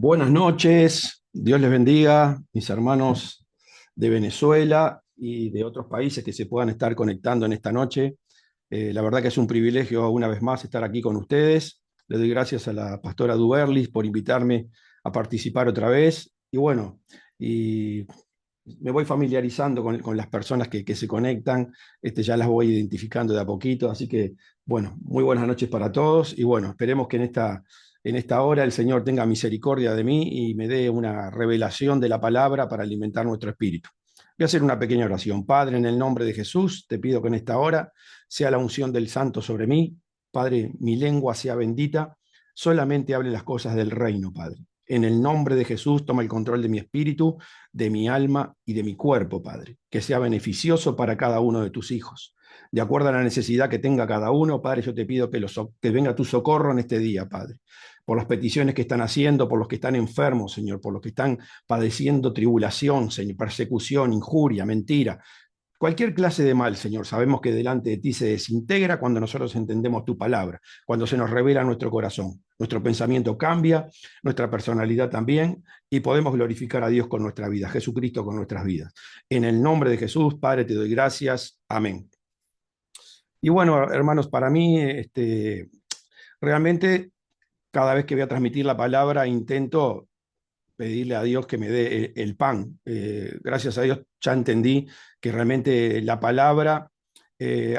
Buenas noches, Dios les bendiga, mis hermanos de Venezuela y de otros países que se puedan estar conectando en esta noche. La verdad que es un privilegio una vez más estar aquí con ustedes. Le doy gracias a la pastora Duberlis por invitarme a participar otra vez. Y bueno, y me voy familiarizando con las personas que se conectan. Ya las voy identificando de a poquito. Así que, bueno, muy buenas noches para todos. Y bueno, esperemos que en esta hora el Señor tenga misericordia de mí y me dé una revelación de la palabra para alimentar nuestro espíritu. Voy a hacer una pequeña oración. Padre, en el nombre de Jesús, te pido que en esta hora sea la unción del Santo sobre mí. Padre, mi lengua sea bendita. Solamente hable las cosas del reino, Padre. En el nombre de Jesús, toma el control de mi espíritu, de mi alma y de mi cuerpo, Padre. Que sea beneficioso para cada uno de tus hijos. De acuerdo a la necesidad que tenga cada uno, Padre, yo te pido que venga tu socorro en este día, Padre, por las peticiones que están haciendo, por los que están enfermos, Señor, por los que están padeciendo tribulación, Señor, persecución, injuria, mentira, cualquier clase de mal, Señor. Sabemos que delante de ti se desintegra cuando nosotros entendemos tu palabra, cuando se nos revela nuestro corazón. Nuestro pensamiento cambia, nuestra personalidad también, y podemos glorificar a Dios con nuestra vida, a Jesucristo con nuestras vidas. En el nombre de Jesús, Padre, te doy gracias. Amén. Y bueno, hermanos, para mí, realmente cada vez que voy a transmitir la palabra, intento pedirle a Dios que me dé el pan. Gracias a Dios ya entendí que realmente la palabra,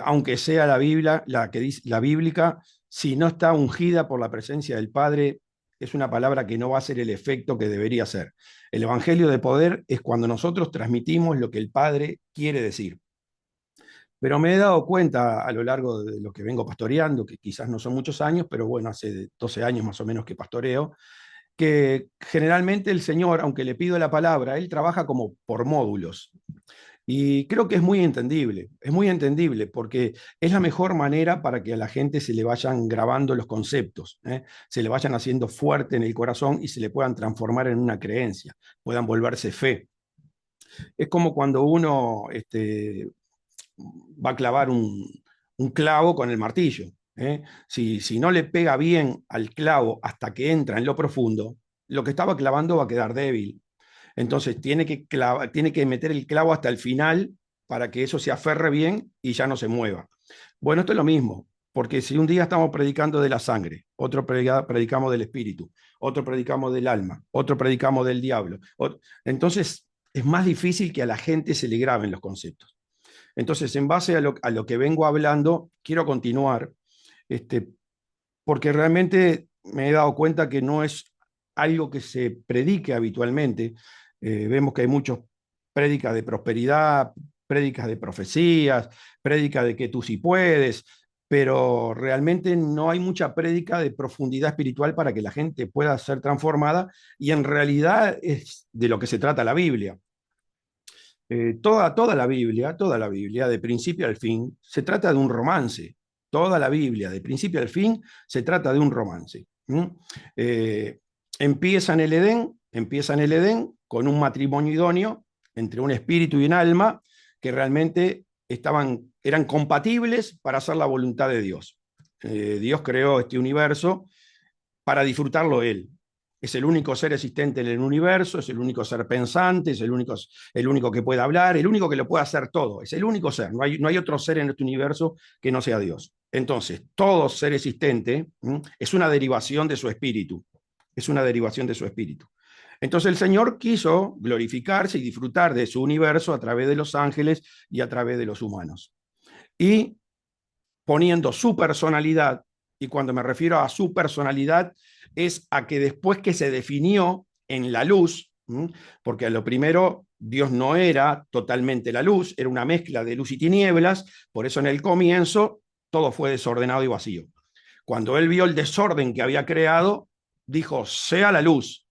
aunque sea la Biblia, la que dice la bíblica, si no está ungida por la presencia del Padre, es una palabra que no va a hacer el efecto que debería ser. El Evangelio de poder es cuando nosotros transmitimos lo que el Padre quiere decir. Pero me he dado cuenta a lo largo de lo que vengo pastoreando, que quizás no son muchos años, pero bueno, hace 12 años más o menos que pastoreo, que generalmente el Señor, aunque le pido la palabra, Él trabaja como por módulos. Y creo que es muy entendible, porque es la mejor manera para que a la gente se le vayan grabando los conceptos, ¿eh? Se le vayan haciendo fuerte en el corazón y se le puedan transformar en una creencia, puedan volverse fe. Es como cuando uno va a clavar un clavo con el martillo. ¿Eh? Si no le pega bien al clavo hasta que entra en lo profundo, lo que estaba clavando va a quedar débil. Entonces tiene que meter el clavo hasta el final para que eso se aferre bien y ya no se mueva. Bueno, esto es lo mismo, porque si un día estamos predicando de la sangre, otro predicamos del espíritu, otro predicamos del alma, otro predicamos del diablo, entonces es más difícil que a la gente se le graben los conceptos. Entonces, en base a lo que vengo hablando, quiero continuar, este, porque realmente me he dado cuenta que no es algo que se predique habitualmente. Vemos que hay muchos prédicas de prosperidad, prédicas de profecías, prédicas de que tú sí puedes, pero realmente no hay mucha prédica de profundidad espiritual para que la gente pueda ser transformada, y en realidad es de lo que se trata la Biblia. Toda la Biblia, de principio al fin, se trata de un romance. Toda la Biblia, de principio al fin, se trata de un romance. ¿Mm? Eh, empieza en el Edén con un matrimonio idóneo entre un espíritu y un alma que realmente eran compatibles para hacer la voluntad de Dios. Dios creó este universo para disfrutarlo él. Es el único ser existente en el universo, es el único ser pensante, es el único que puede hablar, el único que lo puede hacer todo, es el único ser, no hay otro ser en este universo que no sea Dios. Entonces, todo ser existente es una derivación de su espíritu, es una derivación de su espíritu. Entonces el Señor quiso glorificarse y disfrutar de su universo a través de los ángeles y a través de los humanos. Y poniendo su personalidad, y cuando me refiero a su personalidad, es a que después que se definió en la luz, porque a lo primero Dios no era totalmente la luz, era una mezcla de luz y tinieblas, por eso en el comienzo todo fue desordenado y vacío. Cuando él vio el desorden que había creado, dijo, sea la luz,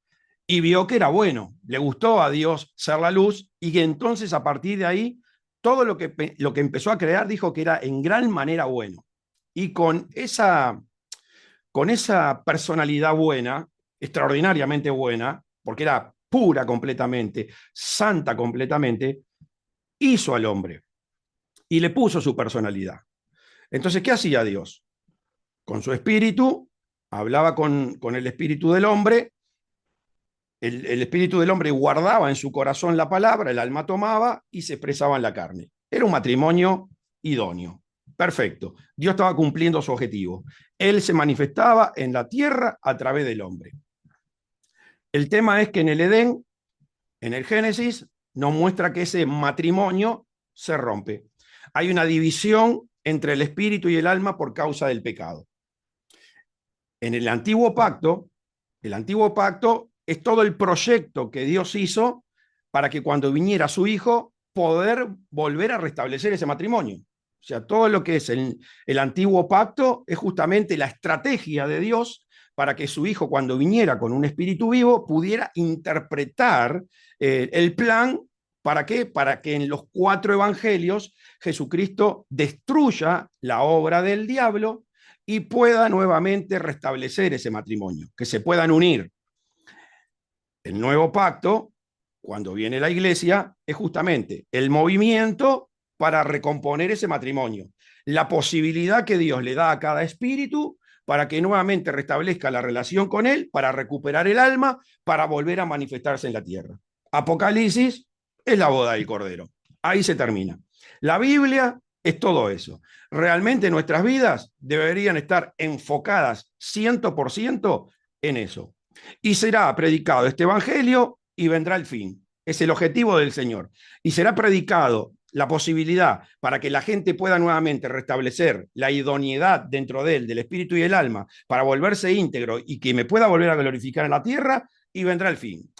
y vio que era bueno, le gustó a Dios ser la luz, y que entonces a partir de ahí todo lo que empezó a crear dijo que era en gran manera bueno. Y con esa personalidad buena, extraordinariamente buena, porque era pura completamente, santa completamente, hizo al hombre y le puso su personalidad. Entonces, ¿qué hacía Dios? Con su espíritu, hablaba con el espíritu del hombre el espíritu del hombre guardaba en su corazón la palabra, el alma tomaba y se expresaba en la carne. Era un matrimonio idóneo. Perfecto. Dios estaba cumpliendo su objetivo. Él se manifestaba en la tierra a través del hombre. El tema es que en el Edén, en el Génesis, nos muestra que ese matrimonio se rompe. Hay una división entre el espíritu y el alma por causa del pecado. En el antiguo pacto es todo el proyecto que Dios hizo para que cuando viniera su hijo, poder volver a restablecer ese matrimonio. O sea, todo lo que es el antiguo pacto es justamente la estrategia de Dios para que su hijo, cuando viniera con un espíritu vivo, pudiera interpretar el plan. ¿Para qué? Para que en los 4 evangelios Jesucristo destruya la obra del diablo y pueda nuevamente restablecer ese matrimonio, que se puedan unir. El nuevo pacto, cuando viene la iglesia, es justamente el movimiento para recomponer ese matrimonio, la posibilidad que Dios le da a cada espíritu para que nuevamente restablezca la relación con él, para recuperar el alma, para volver a manifestarse en la tierra. Apocalipsis es la boda del Cordero. Ahí se termina. La Biblia es todo eso. Realmente nuestras vidas deberían estar enfocadas 100% en eso. Y será predicado este evangelio y vendrá el fin. Es el objetivo del Señor. Y será predicado la posibilidad para que la gente pueda nuevamente restablecer la idoneidad dentro de él, del espíritu y el alma, para volverse íntegro y que me pueda volver a glorificar en la tierra, y vendrá el fin.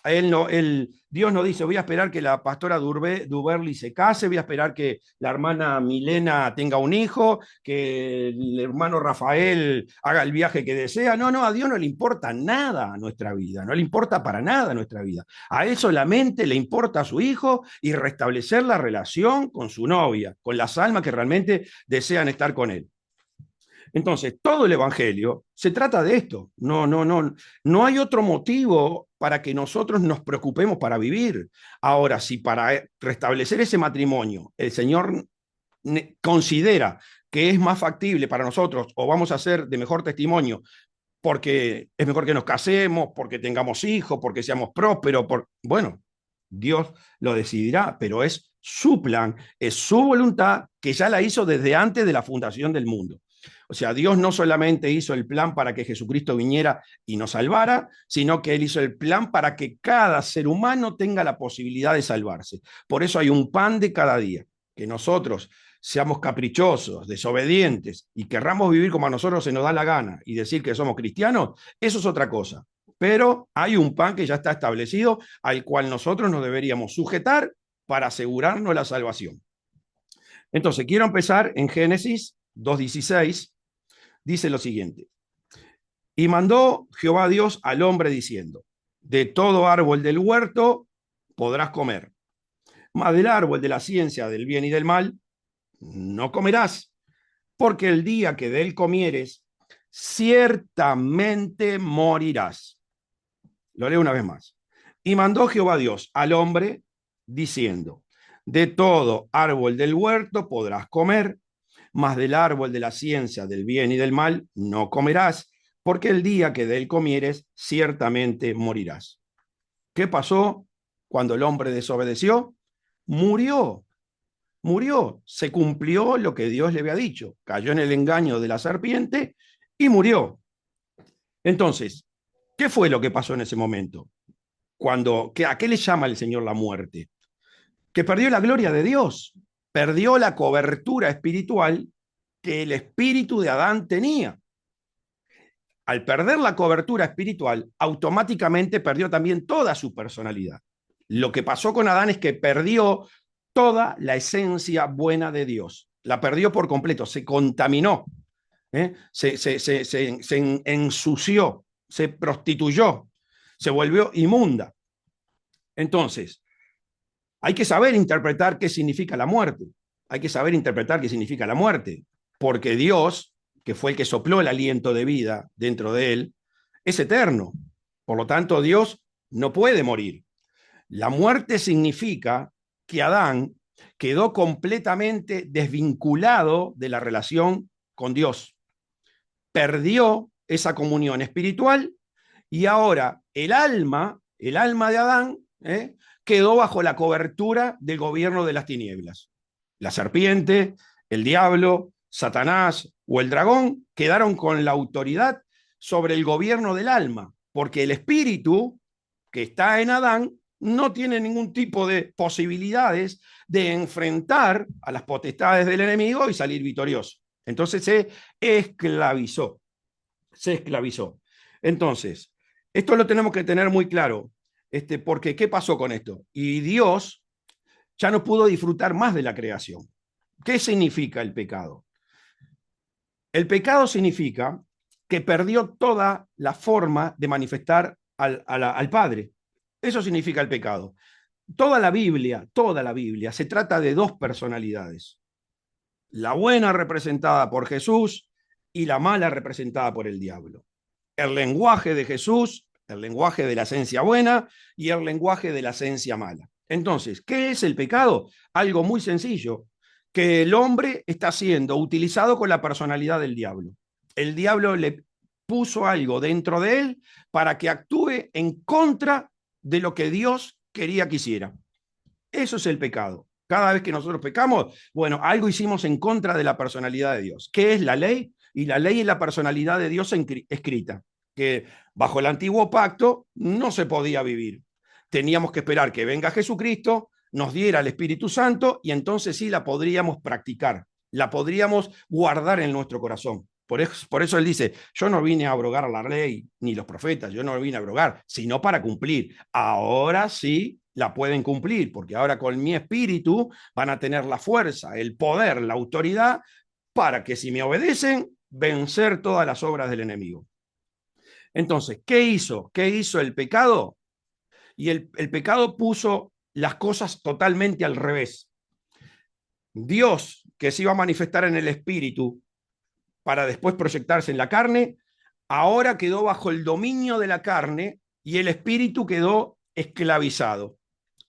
Dios no dice, voy a esperar que la pastora Duberly se case, voy a esperar que la hermana Milena tenga un hijo, que el hermano Rafael haga el viaje que desea. No, no, a Dios no le importa nada a nuestra vida, no le importa para nada a nuestra vida. A él solamente le importa a su hijo y restablecer la relación con su novia, con las almas que realmente desean estar con él. Entonces, todo el Evangelio se trata de esto. No hay otro motivo para que nosotros nos preocupemos para vivir. Ahora, si para restablecer ese matrimonio el Señor considera que es más factible para nosotros o vamos a ser de mejor testimonio porque es mejor que nos casemos, porque tengamos hijos, porque seamos prósperos, bueno, Dios lo decidirá, pero es su plan, es su voluntad que ya la hizo desde antes de la fundación del mundo. O sea, Dios no solamente hizo el plan para que Jesucristo viniera y nos salvara, sino que Él hizo el plan para que cada ser humano tenga la posibilidad de salvarse. Por eso hay un pan de cada día, que nosotros seamos caprichosos, desobedientes y querramos vivir como a nosotros se nos da la gana y decir que somos cristianos, eso es otra cosa. Pero hay un pan que ya está establecido al cual nosotros nos deberíamos sujetar para asegurarnos la salvación. Entonces, quiero empezar en Génesis 2:16. Dice lo siguiente: y mandó Jehová Dios al hombre diciendo, de todo árbol del huerto podrás comer, mas del árbol de la ciencia del bien y del mal no comerás, porque el día que de él comieres, ciertamente morirás. Lo leo una vez más. Y mandó Jehová Dios al hombre diciendo, de todo árbol del huerto podrás comer, mas del árbol de la ciencia del bien y del mal no comerás, porque el día que de él comieres, ciertamente morirás. ¿Qué pasó cuando el hombre desobedeció? Murió. Murió, se cumplió lo que Dios le había dicho, cayó en el engaño de la serpiente y murió. Entonces, ¿qué fue lo que pasó en ese momento? ¿A qué le llama el Señor la muerte? Que perdió la gloria de Dios, perdió la cobertura espiritual que el espíritu de Adán tenía. Al perder la cobertura espiritual, automáticamente perdió también toda su personalidad. Lo que pasó con Adán es que perdió toda la esencia buena de Dios. La perdió por completo, se contaminó, se ensució, se prostituyó, se volvió inmunda. Entonces, hay que saber interpretar qué significa la muerte. Hay que saber interpretar qué significa la muerte, porque Dios, que fue el que sopló el aliento de vida dentro de él, es eterno. Por lo tanto, Dios no puede morir. La muerte significa que Adán quedó completamente desvinculado de la relación con Dios. Perdió esa comunión espiritual y ahora el alma el alma de Adán, quedó bajo la cobertura del gobierno de las tinieblas. La serpiente, el diablo, Satanás o el dragón quedaron con la autoridad sobre el gobierno del alma, porque el espíritu que está en Adán no tiene ningún tipo de posibilidades de enfrentar a las potestades del enemigo y salir victorioso. Entonces se esclavizó, se esclavizó. Entonces, esto lo tenemos que tener muy claro, porque ¿qué pasó con esto? Y Dios ya no pudo disfrutar más de la creación. ¿Qué significa el pecado? El pecado significa que perdió toda la forma de manifestar al Padre. Eso significa el pecado. Toda la Biblia se trata de dos personalidades. La buena representada por Jesús y la mala representada por el diablo. El lenguaje de Jesús, el lenguaje de la esencia buena y el lenguaje de la esencia mala. Entonces, ¿qué es el pecado? Algo muy sencillo, que el hombre está siendo utilizado con la personalidad del diablo. El diablo le puso algo dentro de él para que actúe en contra de lo que Dios quería que hiciera. Eso es el pecado. Cada vez que nosotros pecamos, bueno, algo hicimos en contra de la personalidad de Dios. ¿Qué es la ley? Y la ley es la personalidad de Dios escrita, que bajo el antiguo pacto no se podía vivir. Teníamos que esperar que venga Jesucristo, nos diera el Espíritu Santo y entonces sí la podríamos practicar, la podríamos guardar en nuestro corazón. Por eso él dice, yo no vine a abrogar la ley ni los profetas, yo no vine a abrogar, sino para cumplir. Ahora sí la pueden cumplir, porque ahora con mi espíritu van a tener la fuerza, el poder, la autoridad, para que si me obedecen, vencer todas las obras del enemigo. Entonces, ¿qué hizo? ¿Qué hizo el pecado? Y el pecado puso las cosas totalmente al revés. Dios, que se iba a manifestar en el espíritu para después proyectarse en la carne, ahora quedó bajo el dominio de la carne y el espíritu quedó esclavizado.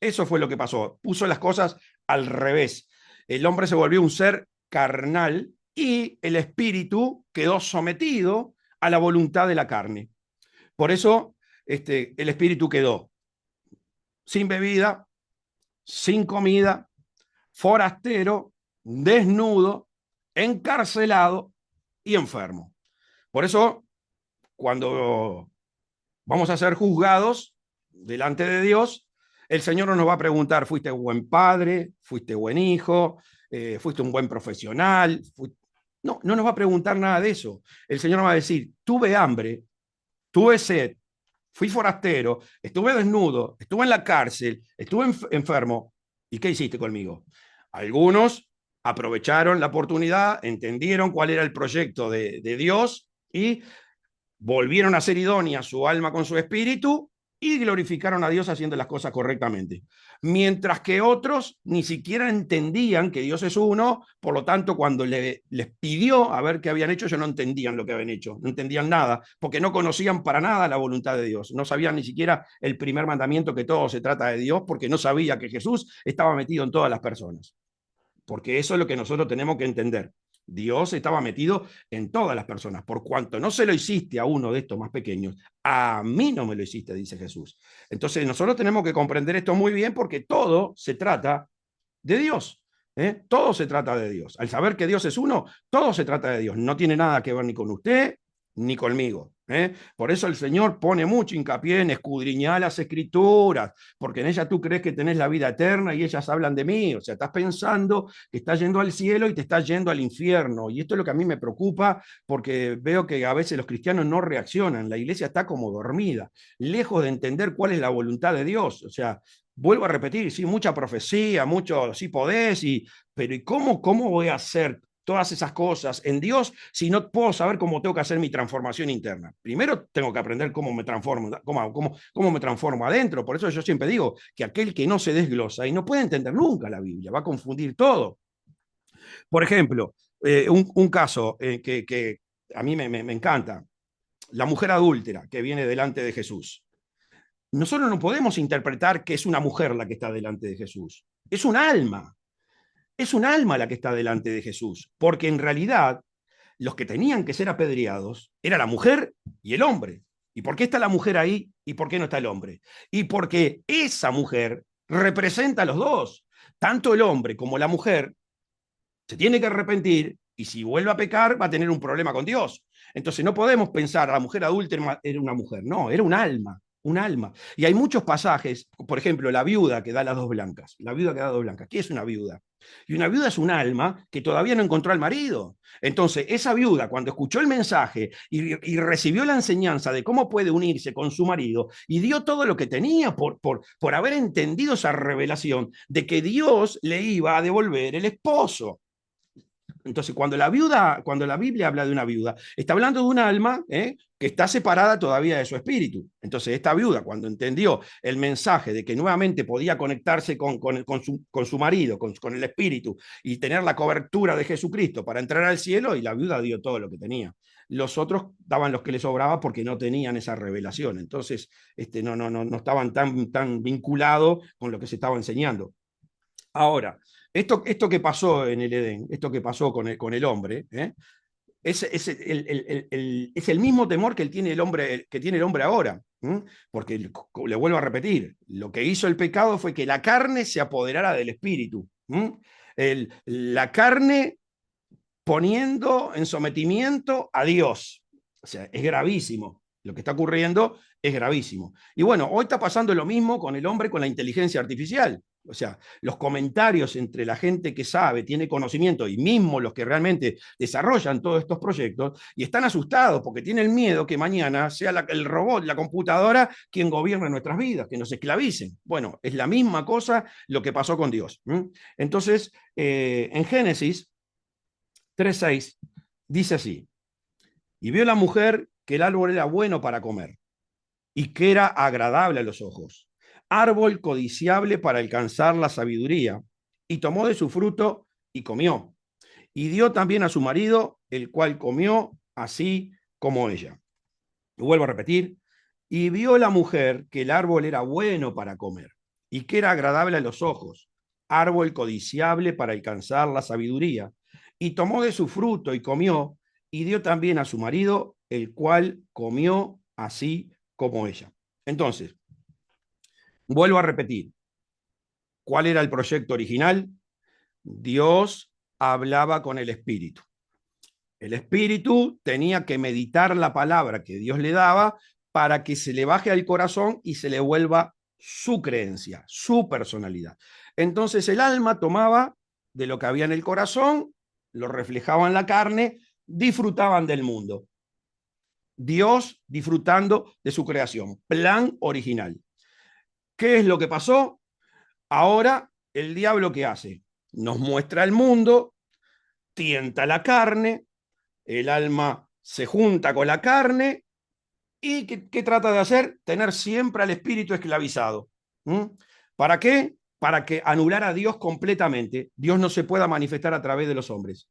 Eso fue lo que pasó. Puso las cosas al revés. El hombre se volvió un ser carnal y el espíritu quedó sometido a la voluntad de la carne. Por eso el espíritu quedó sin bebida, sin comida, forastero, desnudo, encarcelado y enfermo. Por eso, cuando vamos a ser juzgados delante de Dios, el Señor no nos va a preguntar, ¿fuiste buen padre? ¿Fuiste buen hijo? ¿Fuiste un buen profesional? No, no nos va a preguntar nada de eso. El Señor nos va a decir, tuve hambre, tuve sed, fui forastero, estuve desnudo, estuve en la cárcel, estuve enfermo. ¿Y qué hiciste conmigo? Algunos aprovecharon la oportunidad, entendieron cuál era el proyecto de Dios y volvieron a ser idónea su alma con su espíritu y glorificaron a Dios haciendo las cosas correctamente. Mientras que otros ni siquiera entendían que Dios es uno, por lo tanto, cuando les pidió a ver qué habían hecho, ellos no entendían lo que habían hecho, no entendían nada, porque no conocían para nada la voluntad de Dios, no sabían ni siquiera el primer mandamiento, que todo se trata de Dios, porque no sabía que Jesús estaba metido en todas las personas. Porque eso es lo que nosotros tenemos que entender. Dios estaba metido en todas las personas. Por cuanto no se lo hiciste a uno de estos más pequeños, a mí no me lo hiciste, dice Jesús. Entonces nosotros tenemos que comprender esto muy bien, porque todo se trata de Dios. Todo se trata de Dios. Al saber que Dios es uno, todo se trata de Dios. No tiene nada que ver ni con usted ni conmigo. Por eso el Señor pone mucho hincapié en escudriñar las escrituras, porque en ellas tú crees que tenés la vida eterna y ellas hablan de mí. O sea, estás pensando que estás yendo al cielo y te estás yendo al infierno. Y esto es lo que a mí me preocupa, porque veo que a veces los cristianos no reaccionan. La iglesia está como dormida, lejos de entender cuál es la voluntad de Dios. O sea, vuelvo a repetir, sí, mucha profecía, mucho sí podés, pero ¿y cómo voy a hacer todas esas cosas en Dios si no puedo saber cómo tengo que hacer mi transformación interna? Primero tengo que aprender cómo me transformo, cómo me transformo adentro. Por eso yo siempre digo que aquel que no se desglosa y no puede entender nunca la Biblia, va a confundir todo. Por ejemplo, un caso que a mí me encanta, la mujer adúltera que viene delante de Jesús. Nosotros no podemos interpretar que es una mujer la que está delante de Jesús. Es un alma. Es un alma la que está delante de Jesús. Porque en realidad los que tenían que ser apedreados era la mujer y el hombre. ¿Y por qué está la mujer ahí y por qué no está el hombre? Y porque esa mujer representa a los dos. Tanto el hombre como la mujer se tiene que arrepentir y si vuelve a pecar va a tener un problema con Dios. Entonces no podemos pensar a la mujer adúltera era una mujer, no, era un alma, un alma. Y hay muchos pasajes, por ejemplo, la viuda que da las dos blancas, la viuda que da dos blancas. ¿Qué es una viuda? Y una viuda es un alma que todavía no encontró al marido. Entonces, esa viuda, cuando escuchó el mensaje y recibió la enseñanza de cómo puede unirse con su marido, y dio todo lo que tenía por haber entendido esa revelación de que Dios le iba a devolver el esposo. Entonces, cuando la Biblia habla de una viuda, está hablando de un alma que está separada todavía de su espíritu. Entonces, esta viuda, cuando entendió el mensaje de que nuevamente podía conectarse con su marido, con el espíritu, y tener la cobertura de Jesucristo para entrar al cielo, y la viuda dio todo lo que tenía. Los otros daban los que les sobraba porque no tenían esa revelación. Entonces, no estaban tan vinculados con lo que se estaba enseñando. Ahora, esto que pasó en el Edén, esto que pasó con el hombre, es el mismo temor que tiene el hombre ahora. Porque le vuelvo a repetir, lo que hizo el pecado fue que la carne se apoderara del espíritu. La carne poniendo en sometimiento a Dios. O sea, es gravísimo. Lo que está ocurriendo es gravísimo. Y bueno, hoy está pasando lo mismo con el hombre, con la inteligencia artificial. O sea, los comentarios entre la gente que sabe, tiene conocimiento, y mismo los que realmente desarrollan todos estos proyectos, y están asustados porque tienen miedo que mañana sea el robot, la computadora, quien gobierne nuestras vidas, que nos esclavicen. Bueno, es la misma cosa lo que pasó con Dios. Entonces, en Génesis 3:6 dice así: y vio la mujer que el árbol era bueno para comer y que era agradable a los ojos, árbol codiciable para alcanzar la sabiduría, y tomó de su fruto y comió, y dio también a su marido, el cual comió así como ella. Vuelvo a repetir: y vio la mujer que el árbol era bueno para comer y que era agradable a los ojos, árbol codiciable para alcanzar la sabiduría, y tomó de su fruto y comió, y dio también a su marido, el cual comió así como ella. Entonces, vuelvo a repetir, ¿cuál era el proyecto original? Dios hablaba con el Espíritu. El Espíritu tenía que meditar la palabra que Dios le daba para que se le baje al corazón y se le vuelva su creencia, su personalidad. Entonces el alma tomaba de lo que había en el corazón, lo reflejaba en la carne, disfrutaban del mundo. Dios disfrutando de su creación, plan original. ¿Qué es lo que pasó? Ahora el diablo, ¿qué hace? Nos muestra el mundo, tienta la carne, el alma se junta con la carne y ¿qué trata de hacer? Tener siempre al espíritu esclavizado. ¿Para qué? Para que anular a Dios completamente. Dios no se pueda manifestar a través de los hombres.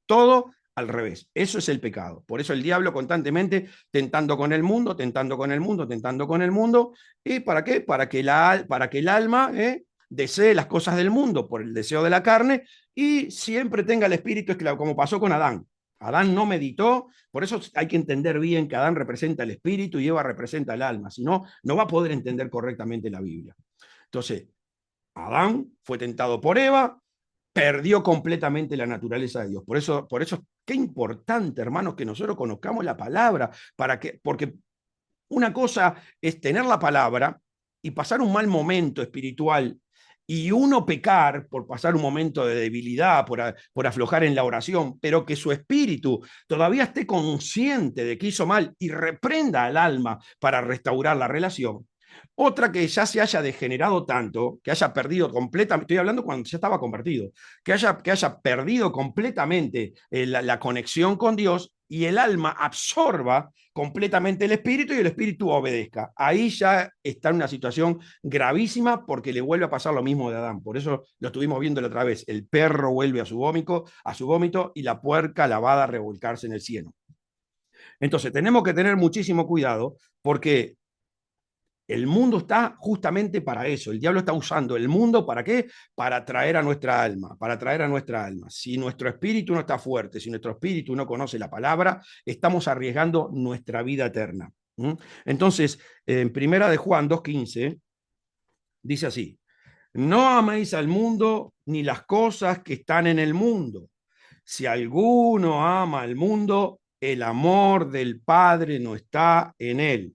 Todo al revés. Eso es el pecado. Por eso el diablo constantemente tentando con el mundo, tentando con el mundo, tentando con el mundo. ¿Y para qué? Para que el alma desee las cosas del mundo por el deseo de la carne y siempre tenga el espíritu esclavo, como pasó con Adán. Adán no meditó, por eso hay que entender bien que Adán representa el espíritu y Eva representa el alma, si no, no va a poder entender correctamente la Biblia. Entonces, Adán fue tentado por Eva, perdió completamente la naturaleza de Dios. Por eso qué importante, hermanos, que nosotros conozcamos la palabra, porque una cosa es tener la palabra y pasar un mal momento espiritual y uno pecar por pasar un momento de debilidad, por aflojar en la oración, pero que su espíritu todavía esté consciente de que hizo mal y reprenda al alma para restaurar la relación. Otra que ya se haya degenerado tanto, que haya perdido completamente, estoy hablando cuando ya estaba convertido, que haya perdido completamente la conexión con Dios y el alma absorba completamente el espíritu y el espíritu obedezca. Ahí ya está en una situación gravísima porque le vuelve a pasar lo mismo de Adán. Por eso lo estuvimos viendo la otra vez. El perro vuelve a su vómito y la puerca lavada a revolcarse en el cieno. Entonces tenemos que tener muchísimo cuidado porque el mundo está justamente para eso. El diablo está usando el mundo ¿para qué? Para atraer a nuestra alma, para atraer a nuestra alma. Si nuestro espíritu no está fuerte, si nuestro espíritu no conoce la palabra, estamos arriesgando nuestra vida eterna. ¿Mm? Entonces, en Primera de Juan 2:15 dice así: no améis al mundo ni las cosas que están en el mundo. Si alguno ama al mundo, el amor del Padre no está en él.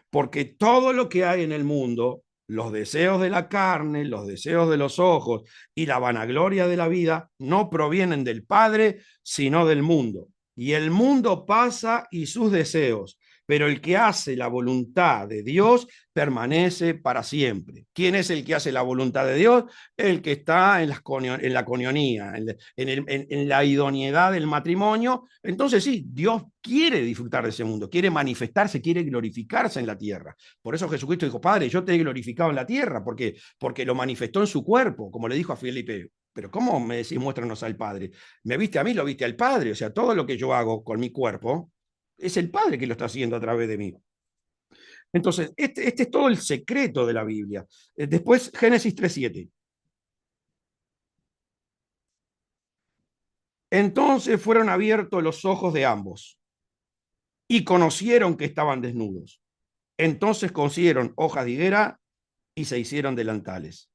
Porque todo lo que hay en el mundo, los deseos de la carne, los deseos de los ojos y la vanagloria de la vida, no provienen del Padre, sino del mundo. Y el mundo pasa y sus deseos, pero el que hace la voluntad de Dios permanece para siempre. ¿Quién es el que hace la voluntad de Dios? El que está en la conionía, en la idoneidad del matrimonio. Entonces sí, Dios quiere disfrutar de ese mundo, quiere manifestarse, quiere glorificarse en la tierra. Por eso Jesucristo dijo: Padre, yo te he glorificado en la tierra, porque lo manifestó en su cuerpo, como le dijo a Felipe. Pero ¿cómo me decís, muéstranos al Padre? Me viste a mí, lo viste al Padre. O sea, todo lo que yo hago con mi cuerpo es el Padre que lo está haciendo a través de mí. Entonces, este es todo el secreto de la Biblia. Después, Génesis 3:7. Entonces fueron abiertos los ojos de ambos y conocieron que estaban desnudos. Entonces consiguieron hojas de higuera y se hicieron delantales.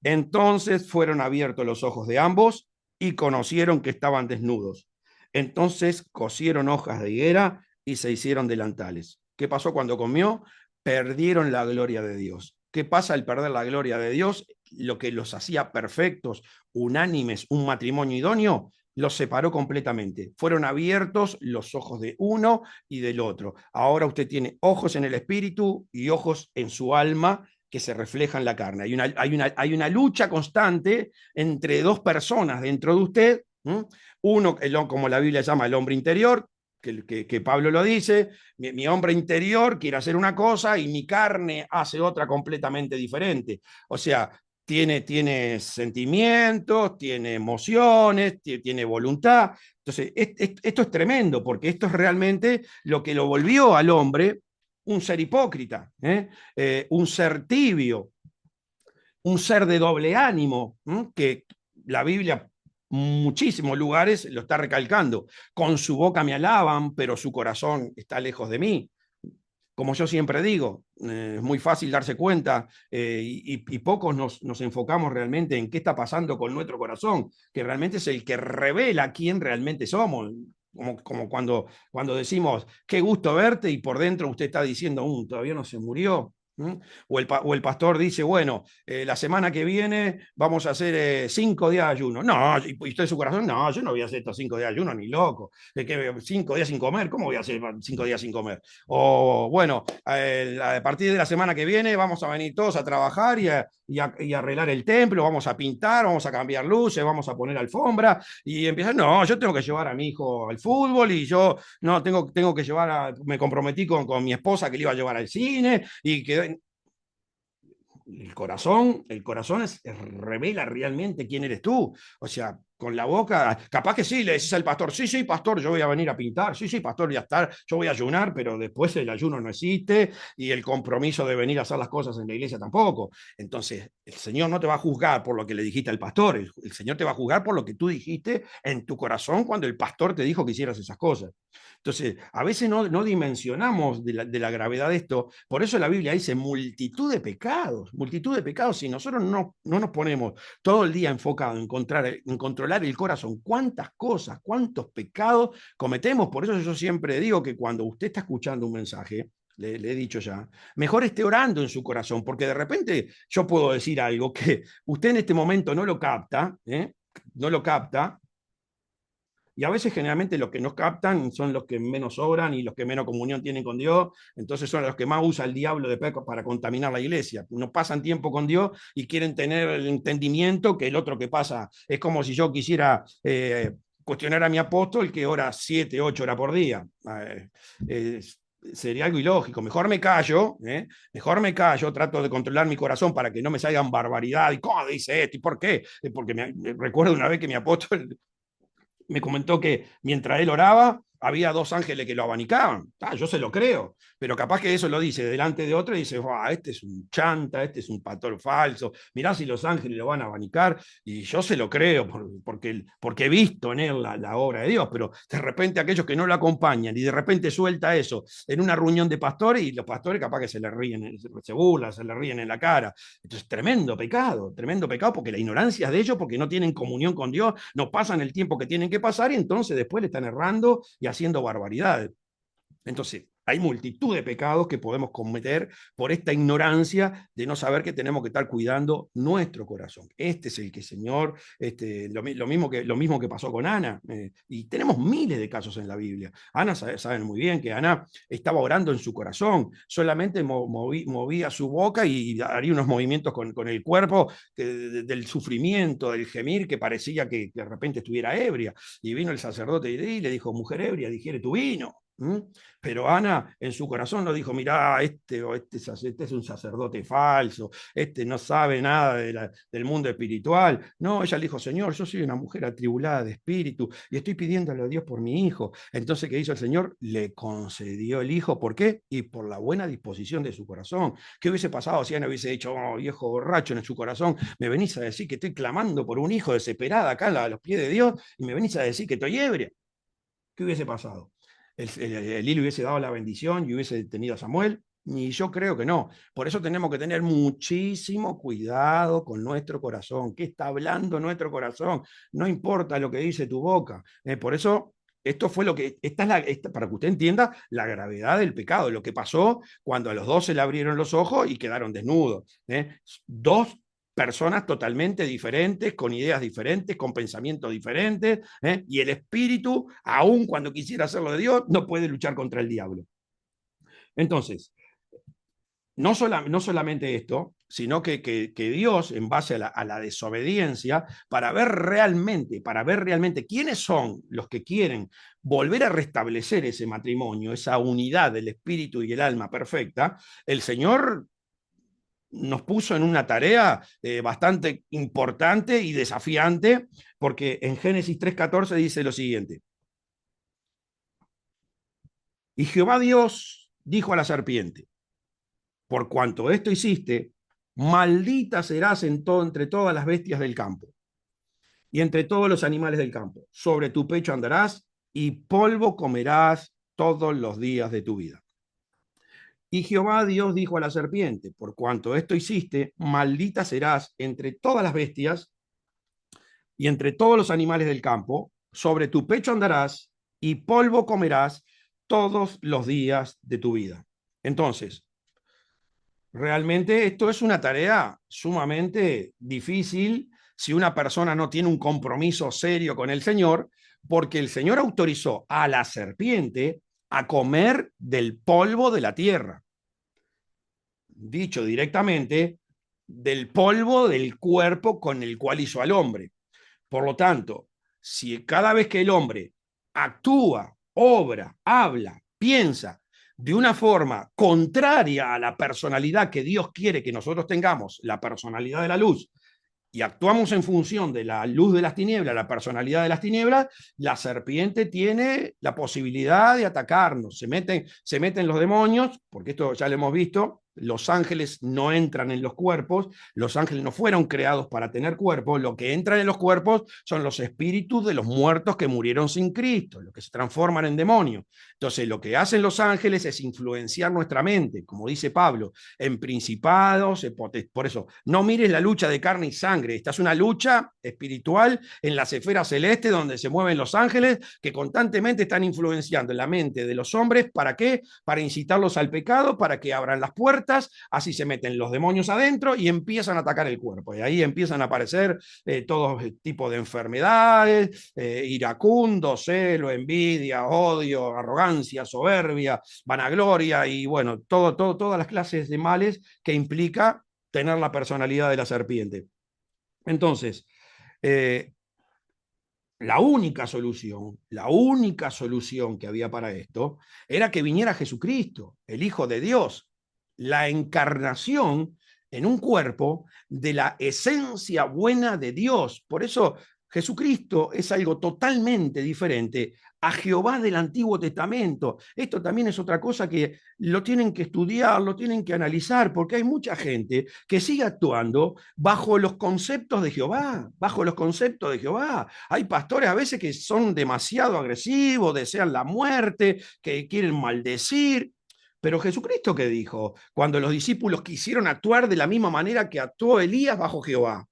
Entonces fueron abiertos los ojos de ambos y conocieron que estaban desnudos. Entonces cosieron hojas de higuera y se hicieron delantales. ¿Qué pasó cuando comió? Perdieron la gloria de Dios. ¿Qué pasa al perder la gloria de Dios? Lo que los hacía perfectos, unánimes, un matrimonio idóneo, los separó completamente. Fueron abiertos los ojos de uno y del otro. Ahora usted tiene ojos en el espíritu y ojos en su alma que se refleja en la carne. Hay una lucha constante entre dos personas dentro de usted. Uno, como la Biblia llama, el hombre interior, que Pablo lo dice: mi hombre interior quiere hacer una cosa y mi carne hace otra completamente diferente. O sea, tiene sentimientos, tiene emociones, tiene voluntad. Entonces, esto es tremendo, porque esto es realmente lo que lo volvió al hombre un ser hipócrita, un ser tibio, un ser de doble ánimo, que la Biblia muchísimos lugares lo está recalcando. Con su boca me alaban, pero su corazón está lejos de mí. Como yo siempre digo, es muy fácil darse cuenta, y pocos nos enfocamos realmente en qué está pasando con nuestro corazón, que realmente es el que revela quién realmente somos. Como cuando decimos: qué gusto verte, y por dentro usted está diciendo: todavía no se murió. O el pastor dice: bueno, la semana que viene vamos a hacer 5 días de ayuno. No, y usted en su corazón: no, yo no voy a hacer estos 5 días de ayuno, ni loco. Que 5 días sin comer, ¿cómo voy a hacer 5 días sin comer? O bueno, a partir de la semana que viene vamos a venir todos a trabajar y arreglar el templo, vamos a pintar, vamos a cambiar luces, vamos a poner alfombra, y empiezan: no, yo tengo que llevar a mi hijo al fútbol, y yo no tengo que llevar me comprometí con mi esposa que le iba a llevar al cine, y que el corazón revela realmente quién eres tú. O sea, con la boca, capaz que sí, le decís al pastor: sí, sí, pastor, yo voy a venir a pintar, sí, sí, pastor, ya está, yo voy a ayunar, pero después el ayuno no existe, y el compromiso de venir a hacer las cosas en la iglesia tampoco. Entonces, el Señor no te va a juzgar por lo que le dijiste al pastor, el Señor te va a juzgar por lo que tú dijiste en tu corazón cuando el pastor te dijo que hicieras esas cosas. Entonces, a veces no dimensionamos de la gravedad de esto. Por eso la Biblia dice multitud de pecados, multitud de pecados. Si nosotros no nos ponemos todo el día enfocado en controlar el corazón, cuántas cosas, cuántos pecados cometemos. Por eso yo siempre digo que cuando usted está escuchando un mensaje, le he dicho ya, mejor esté orando en su corazón, porque de repente yo puedo decir algo que usted en este momento no lo capta, no lo capta, y a veces generalmente los que nos captan son los que menos obran y los que menos comunión tienen con Dios. Entonces son los que más usa el diablo para contaminar la iglesia. No pasan tiempo con Dios y quieren tener el entendimiento que el otro que pasa. Es como si yo quisiera cuestionar a mi apóstol que ora 7, 8 horas por día. Sería algo ilógico. Mejor me callo, trato de controlar mi corazón para que no me salgan barbaridades. ¿Cómo dice esto? ¿Y por qué? Porque recuerdo una vez que mi apóstol me comentó que mientras él oraba, había dos ángeles que lo abanicaban. Yo se lo creo, pero capaz que eso lo dice delante de otro y dice, este es un chanta, este es un pastor falso, mirá si los ángeles lo van a abanicar, y yo se lo creo porque he visto en él la obra de Dios, pero de repente aquellos que no lo acompañan y de repente suelta eso en una reunión de pastores, y los pastores capaz que se le ríen, se burlan, se le ríen en la cara. Entonces, tremendo pecado porque la ignorancia es de ellos, porque no tienen comunión con Dios, no pasan el tiempo que tienen que pasar y entonces después le están errando y haciendo barbaridades. Entonces, hay multitud de pecados que podemos cometer por esta ignorancia de no saber que tenemos que estar cuidando nuestro corazón. Este es el que, Señor, lo mismo que pasó con Ana. Y tenemos miles de casos en la Biblia. Ana, saben muy bien que Ana estaba orando en su corazón, solamente movía su boca y haría unos movimientos con el cuerpo del sufrimiento, del gemir, que parecía que de repente estuviera ebria. Y vino el sacerdote y le dijo, mujer ebria, digiere tu vino. Pero Ana en su corazón no dijo, mirá, este es un sacerdote falso, este no sabe nada del mundo espiritual. No, ella le dijo, Señor, yo soy una mujer atribulada de espíritu y estoy pidiéndole a Dios por mi hijo. Entonces, ¿qué hizo el Señor? Le concedió el hijo. ¿Por qué? Y por la buena disposición de su corazón. ¿Qué hubiese pasado si Ana hubiese dicho, viejo borracho en su corazón, me venís a decir que estoy clamando por un hijo desesperada acá a los pies de Dios y me venís a decir que estoy ebria? ¿Qué hubiese pasado? ¿Eli hubiese dado la bendición y hubiese tenido a Samuel? Y yo creo que no. Por eso tenemos que tener muchísimo cuidado con nuestro corazón. ¿Qué está hablando nuestro corazón? No importa lo que dice tu boca. Por eso, esto fue lo que, para que usted entienda la gravedad del pecado, lo que pasó cuando a los dos se le abrieron los ojos y quedaron desnudos. Dos personas totalmente diferentes, con ideas diferentes, con pensamientos diferentes, y el espíritu, aun cuando quisiera hacerlo de Dios, no puede luchar contra el diablo. Entonces, no solamente esto, sino que Dios, en base a la desobediencia, para ver realmente quiénes son los que quieren volver a restablecer ese matrimonio, esa unidad del espíritu y el alma perfecta, el Señor nos puso en una tarea bastante importante y desafiante, porque en Génesis 3:14 dice lo siguiente: y Jehová Dios dijo a la serpiente, por cuanto esto hiciste, maldita serás entre todas las bestias del campo y entre todos los animales del campo. Sobre tu pecho andarás y polvo comerás todos los días de tu vida. Y Jehová Dios dijo a la serpiente, por cuanto esto hiciste, maldita serás entre todas las bestias y entre todos los animales del campo. Sobre tu pecho andarás y polvo comerás todos los días de tu vida. Entonces, realmente esto es una tarea sumamente difícil si una persona no tiene un compromiso serio con el Señor, porque el Señor autorizó a la serpiente a comer del polvo de la tierra. Dicho directamente, del polvo del cuerpo con el cual hizo al hombre. Por lo tanto, si cada vez que el hombre actúa, obra, habla, piensa de una forma contraria a la personalidad que Dios quiere que nosotros tengamos, la personalidad de la luz, y actuamos en función de la luz de las tinieblas, la personalidad de las tinieblas, la serpiente tiene la posibilidad de atacarnos. Se meten los demonios, porque esto ya lo hemos visto. Los ángeles no entran en los cuerpos, los ángeles no fueron creados para tener cuerpos, lo que entran en los cuerpos son los espíritus de los muertos que murieron sin Cristo, los que se transforman en demonios. Entonces, lo que hacen los ángeles es influenciar nuestra mente, como dice Pablo, en principados, por eso, no mires la lucha de carne y sangre, esta es una lucha espiritual en las esferas celestes donde se mueven los ángeles que constantemente están influenciando en la mente de los hombres, ¿para qué? Para incitarlos al pecado, para que abran las puertas, así se meten los demonios adentro y empiezan a atacar el cuerpo. Y ahí empiezan a aparecer todo tipo de enfermedades, iracundo, celo, envidia, odio, arrogancia, soberbia, vanagloria y bueno, todas las clases de males que implica tener la personalidad de la serpiente. Entonces, la única solución que había para esto era que viniera Jesucristo, el Hijo de Dios, la encarnación en un cuerpo de la esencia buena de Dios. Por eso Jesucristo es algo totalmente diferente a Jehová del Antiguo Testamento. Esto también es otra cosa que lo tienen que estudiar, lo tienen que analizar, porque hay mucha gente que sigue actuando bajo los conceptos de Jehová, bajo los conceptos de Jehová. Hay pastores a veces que son demasiado agresivos, desean la muerte, que quieren maldecir. Pero Jesucristo, ¿qué dijo? Cuando los discípulos quisieron actuar de la misma manera que actuó Elías bajo Jehová.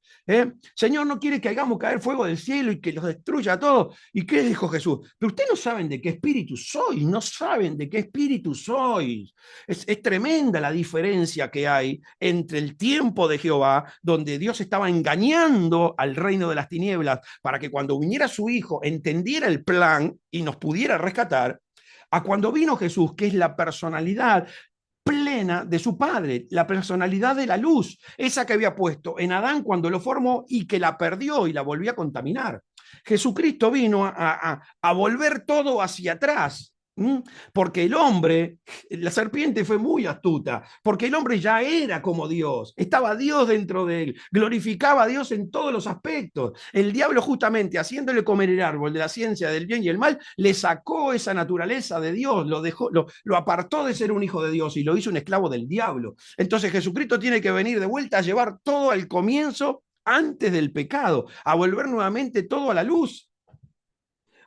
Señor, no quiere que hagamos caer fuego del cielo y que los destruya a todos. ¿Y qué dijo Jesús? Pero ustedes no saben de qué espíritu sois, no saben de qué espíritu sois. Es tremenda la diferencia que hay entre el tiempo de Jehová, donde Dios estaba engañando al reino de las tinieblas para que cuando viniera su hijo entendiera el plan y nos pudiera rescatar, a cuando vino Jesús, que es la personalidad plena de su padre, la personalidad de la luz, esa que había puesto en Adán cuando lo formó y que la perdió y la volvió a contaminar. Jesucristo vino a volver todo hacia atrás. Porque el hombre, la serpiente fue muy astuta, porque el hombre ya era como Dios, estaba Dios dentro de él, glorificaba a Dios en todos los aspectos. El diablo justamente haciéndole comer el árbol de la ciencia del bien y el mal, le sacó esa naturaleza de Dios, lo dejó, lo apartó de ser un hijo de Dios y lo hizo un esclavo del diablo. Entonces Jesucristo tiene que venir de vuelta a llevar todo al comienzo antes del pecado, a volver nuevamente todo a la luz.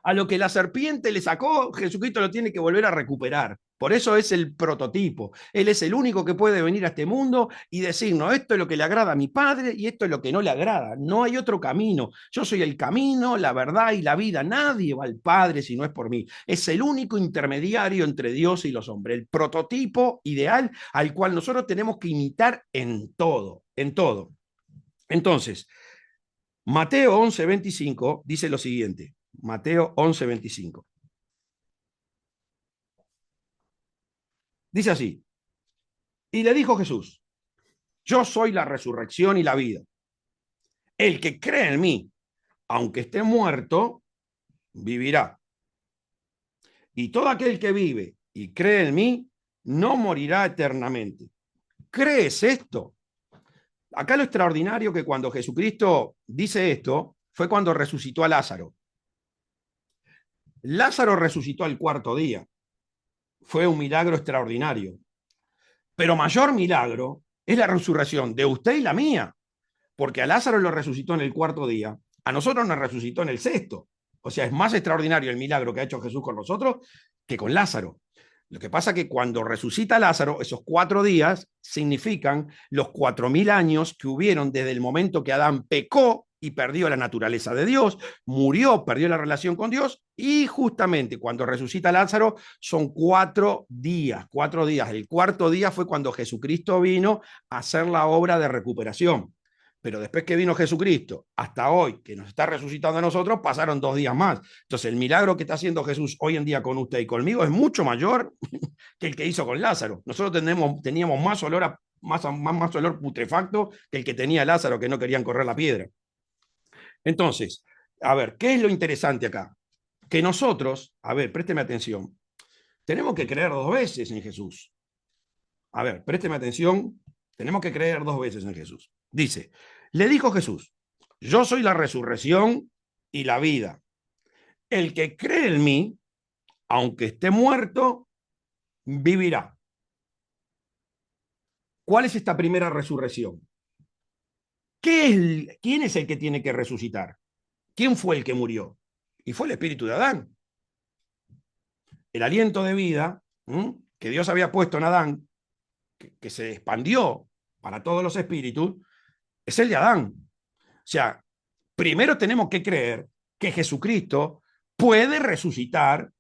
A lo que la serpiente le sacó, Jesucristo lo tiene que volver a recuperar. Por eso es el prototipo. Él es el único que puede venir a este mundo y decirnos, esto es lo que le agrada a mi Padre y esto es lo que no le agrada. No hay otro camino. Yo soy el camino, la verdad y la vida. Nadie va al Padre si no es por mí. Es el único intermediario entre Dios y los hombres. El prototipo ideal al cual nosotros tenemos que imitar en todo, en todo. Entonces, Mateo 11:25 dice lo siguiente. Mateo 11:25. Dice así, y le dijo Jesús, yo soy la resurrección y la vida. El que cree en mí, aunque esté muerto, vivirá. Y todo aquel que vive y cree en mí, no morirá eternamente. ¿Crees esto? Acá lo extraordinario que cuando Jesucristo dice esto, fue cuando resucitó a Lázaro. Lázaro resucitó al cuarto día. Fue un milagro extraordinario. Pero mayor milagro es la resurrección de usted y la mía, porque a Lázaro lo resucitó en el cuarto día, a nosotros nos resucitó en el sexto. O sea, es más extraordinario el milagro que ha hecho Jesús con nosotros que con Lázaro. Lo que pasa es que cuando resucita Lázaro, esos 4 días significan los 4000 años que hubieron desde el momento que Adán pecó y perdió la naturaleza de Dios, murió, perdió la relación con Dios, y justamente cuando resucita Lázaro son 4 días, 4 días. El cuarto día fue cuando Jesucristo vino a hacer la obra de recuperación. Pero después que vino Jesucristo, hasta hoy, que nos está resucitando a nosotros, pasaron 2 días más. Entonces, el milagro que está haciendo Jesús hoy en día con usted y conmigo es mucho mayor que el que hizo con Lázaro. Nosotros teníamos más olor, más olor putrefacto que el que tenía Lázaro, que no querían correr la piedra. Entonces, a ver, ¿qué es lo interesante acá? Que nosotros, a ver, présteme atención, tenemos que creer 2 veces en Jesús. A ver, présteme atención, tenemos que creer 2 veces en Jesús. Dice, le dijo Jesús, yo soy la resurrección y la vida. El que cree en mí, aunque esté muerto, vivirá. ¿Cuál es esta primera resurrección? ¿Quién es el que tiene que resucitar? ¿Quién fue el que murió? Y fue el espíritu de Adán. El aliento de vida que Dios había puesto en Adán, que se expandió para todos los espíritus, es el de Adán. O sea, primero tenemos que creer que Jesucristo puede resucitar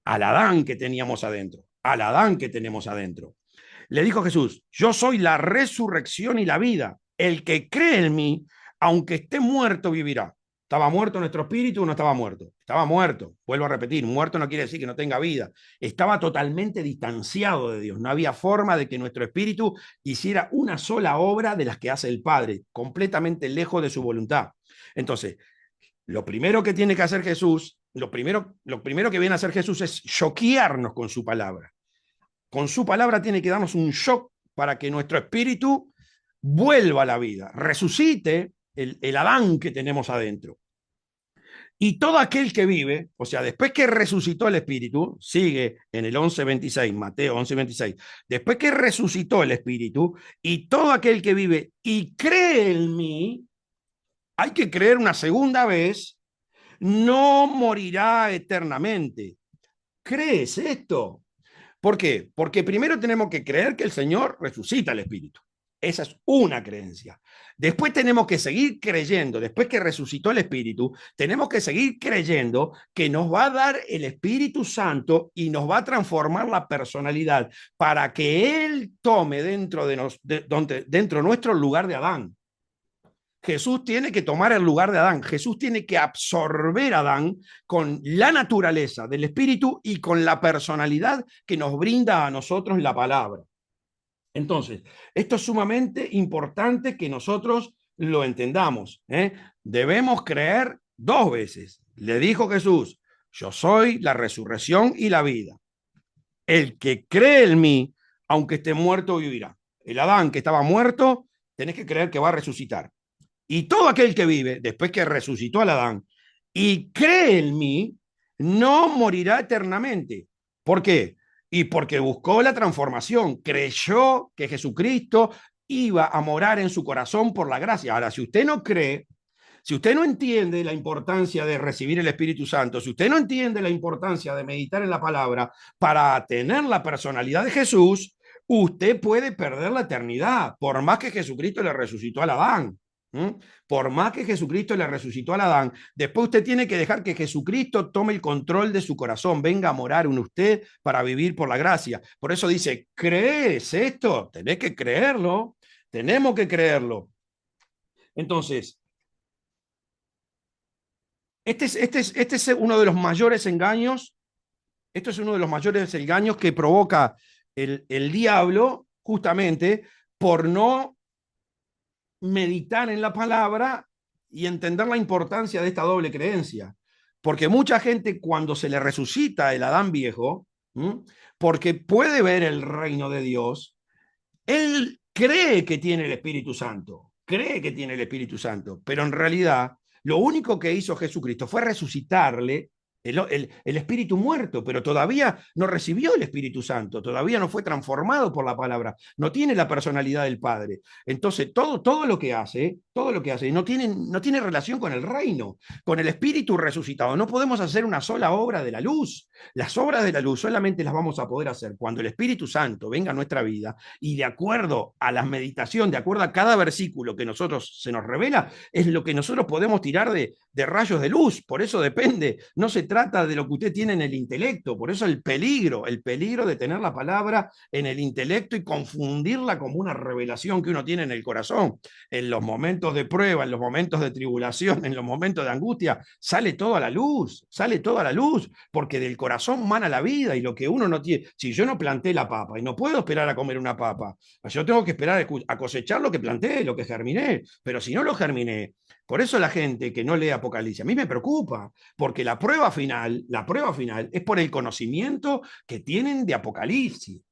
al Adán que teníamos adentro, al Adán que tenemos adentro. Le dijo Jesús, yo soy la resurrección y la vida. El que cree en mí, aunque esté muerto, vivirá. ¿Estaba muerto nuestro espíritu o no estaba muerto? Estaba muerto. Vuelvo a repetir, muerto no quiere decir que no tenga vida. Estaba totalmente distanciado de Dios. No había forma de que nuestro espíritu hiciera una sola obra de las que hace el Padre, completamente lejos de su voluntad. Entonces, lo primero que tiene que hacer Jesús, lo primero que viene a hacer Jesús es choquearnos con su palabra. Con su palabra tiene que darnos un shock para que nuestro espíritu vuelva a la vida, resucite el Adán que tenemos adentro. Y todo aquel que vive, o sea, después que resucitó el Espíritu, sigue en el 11:26, Mateo 11:26, después que resucitó el Espíritu, y todo aquel que vive y cree en mí, hay que creer una segunda vez, no morirá eternamente. ¿Crees esto? ¿Por qué? Porque primero tenemos que creer que el Señor resucita al Espíritu. Esa es una creencia. Después tenemos que seguir creyendo, después que resucitó el Espíritu, tenemos que seguir creyendo que nos va a dar el Espíritu Santo y nos va a transformar la personalidad para que Él tome dentro de nuestro lugar de Adán. Jesús tiene que tomar el lugar de Adán. Jesús tiene que absorber a Adán con la naturaleza del Espíritu y con la personalidad que nos brinda a nosotros la palabra. Entonces, esto es sumamente importante que nosotros lo entendamos. Debemos creer dos veces. Le dijo Jesús, yo soy la resurrección y la vida. El que cree en mí, aunque esté muerto, vivirá. El Adán que estaba muerto, tenés que creer que va a resucitar. Y todo aquel que vive, después que resucitó al Adán, y cree en mí, no morirá eternamente. ¿Por qué? Y porque buscó la transformación, creyó que Jesucristo iba a morar en su corazón por la gracia. Ahora, si usted no cree, si usted no entiende la importancia de recibir el Espíritu Santo, si usted no entiende la importancia de meditar en la palabra para tener la personalidad de Jesús, usted puede perder la eternidad, por más que Jesucristo le resucitó al Adán. Por más que Jesucristo le resucitó al Adán, después usted tiene que dejar que Jesucristo tome el control de su corazón, venga a morar en usted para vivir por la gracia. Por eso dice, ¿crees esto? Tenés que creerlo, tenemos que creerlo. Entonces, este es uno de los mayores engaños, esto es uno de los mayores engaños que provoca el diablo justamente por no meditar en la palabra y entender la importancia de esta doble creencia. Porque mucha gente cuando se le resucita el Adán viejo, porque puede ver el reino de Dios, él cree que tiene el Espíritu Santo, cree que tiene el Espíritu Santo, pero en realidad lo único que hizo Jesucristo fue resucitarle el espíritu muerto, pero todavía no recibió el Espíritu Santo, todavía no fue transformado por la palabra, no tiene la personalidad del Padre. Entonces, todo lo que hace, no tiene relación con el reino, con el Espíritu resucitado. No podemos hacer una sola obra de la luz. Las obras de la luz solamente las vamos a poder hacer cuando el Espíritu Santo venga a nuestra vida y de acuerdo a la meditación, de acuerdo a cada versículo que nosotros se nos revela, es lo que nosotros podemos tirar de rayos de luz. Por eso depende, no se trata de lo que usted tiene en el intelecto, por eso el peligro de tener la palabra en el intelecto y confundirla como una revelación que uno tiene en el corazón. En los momentos de prueba, en los momentos de tribulación, en los momentos de angustia, sale todo a la luz, porque del corazón mana la vida y lo que uno no tiene. Si yo no planté la papa y no puedo esperar a comer una papa, yo tengo que esperar a cosechar lo que planté, lo que germiné, pero si no lo germiné, por eso la gente que no lee Apocalipsis, a mí me preocupa, porque la prueba final es por el conocimiento que tienen de Apocalipsis.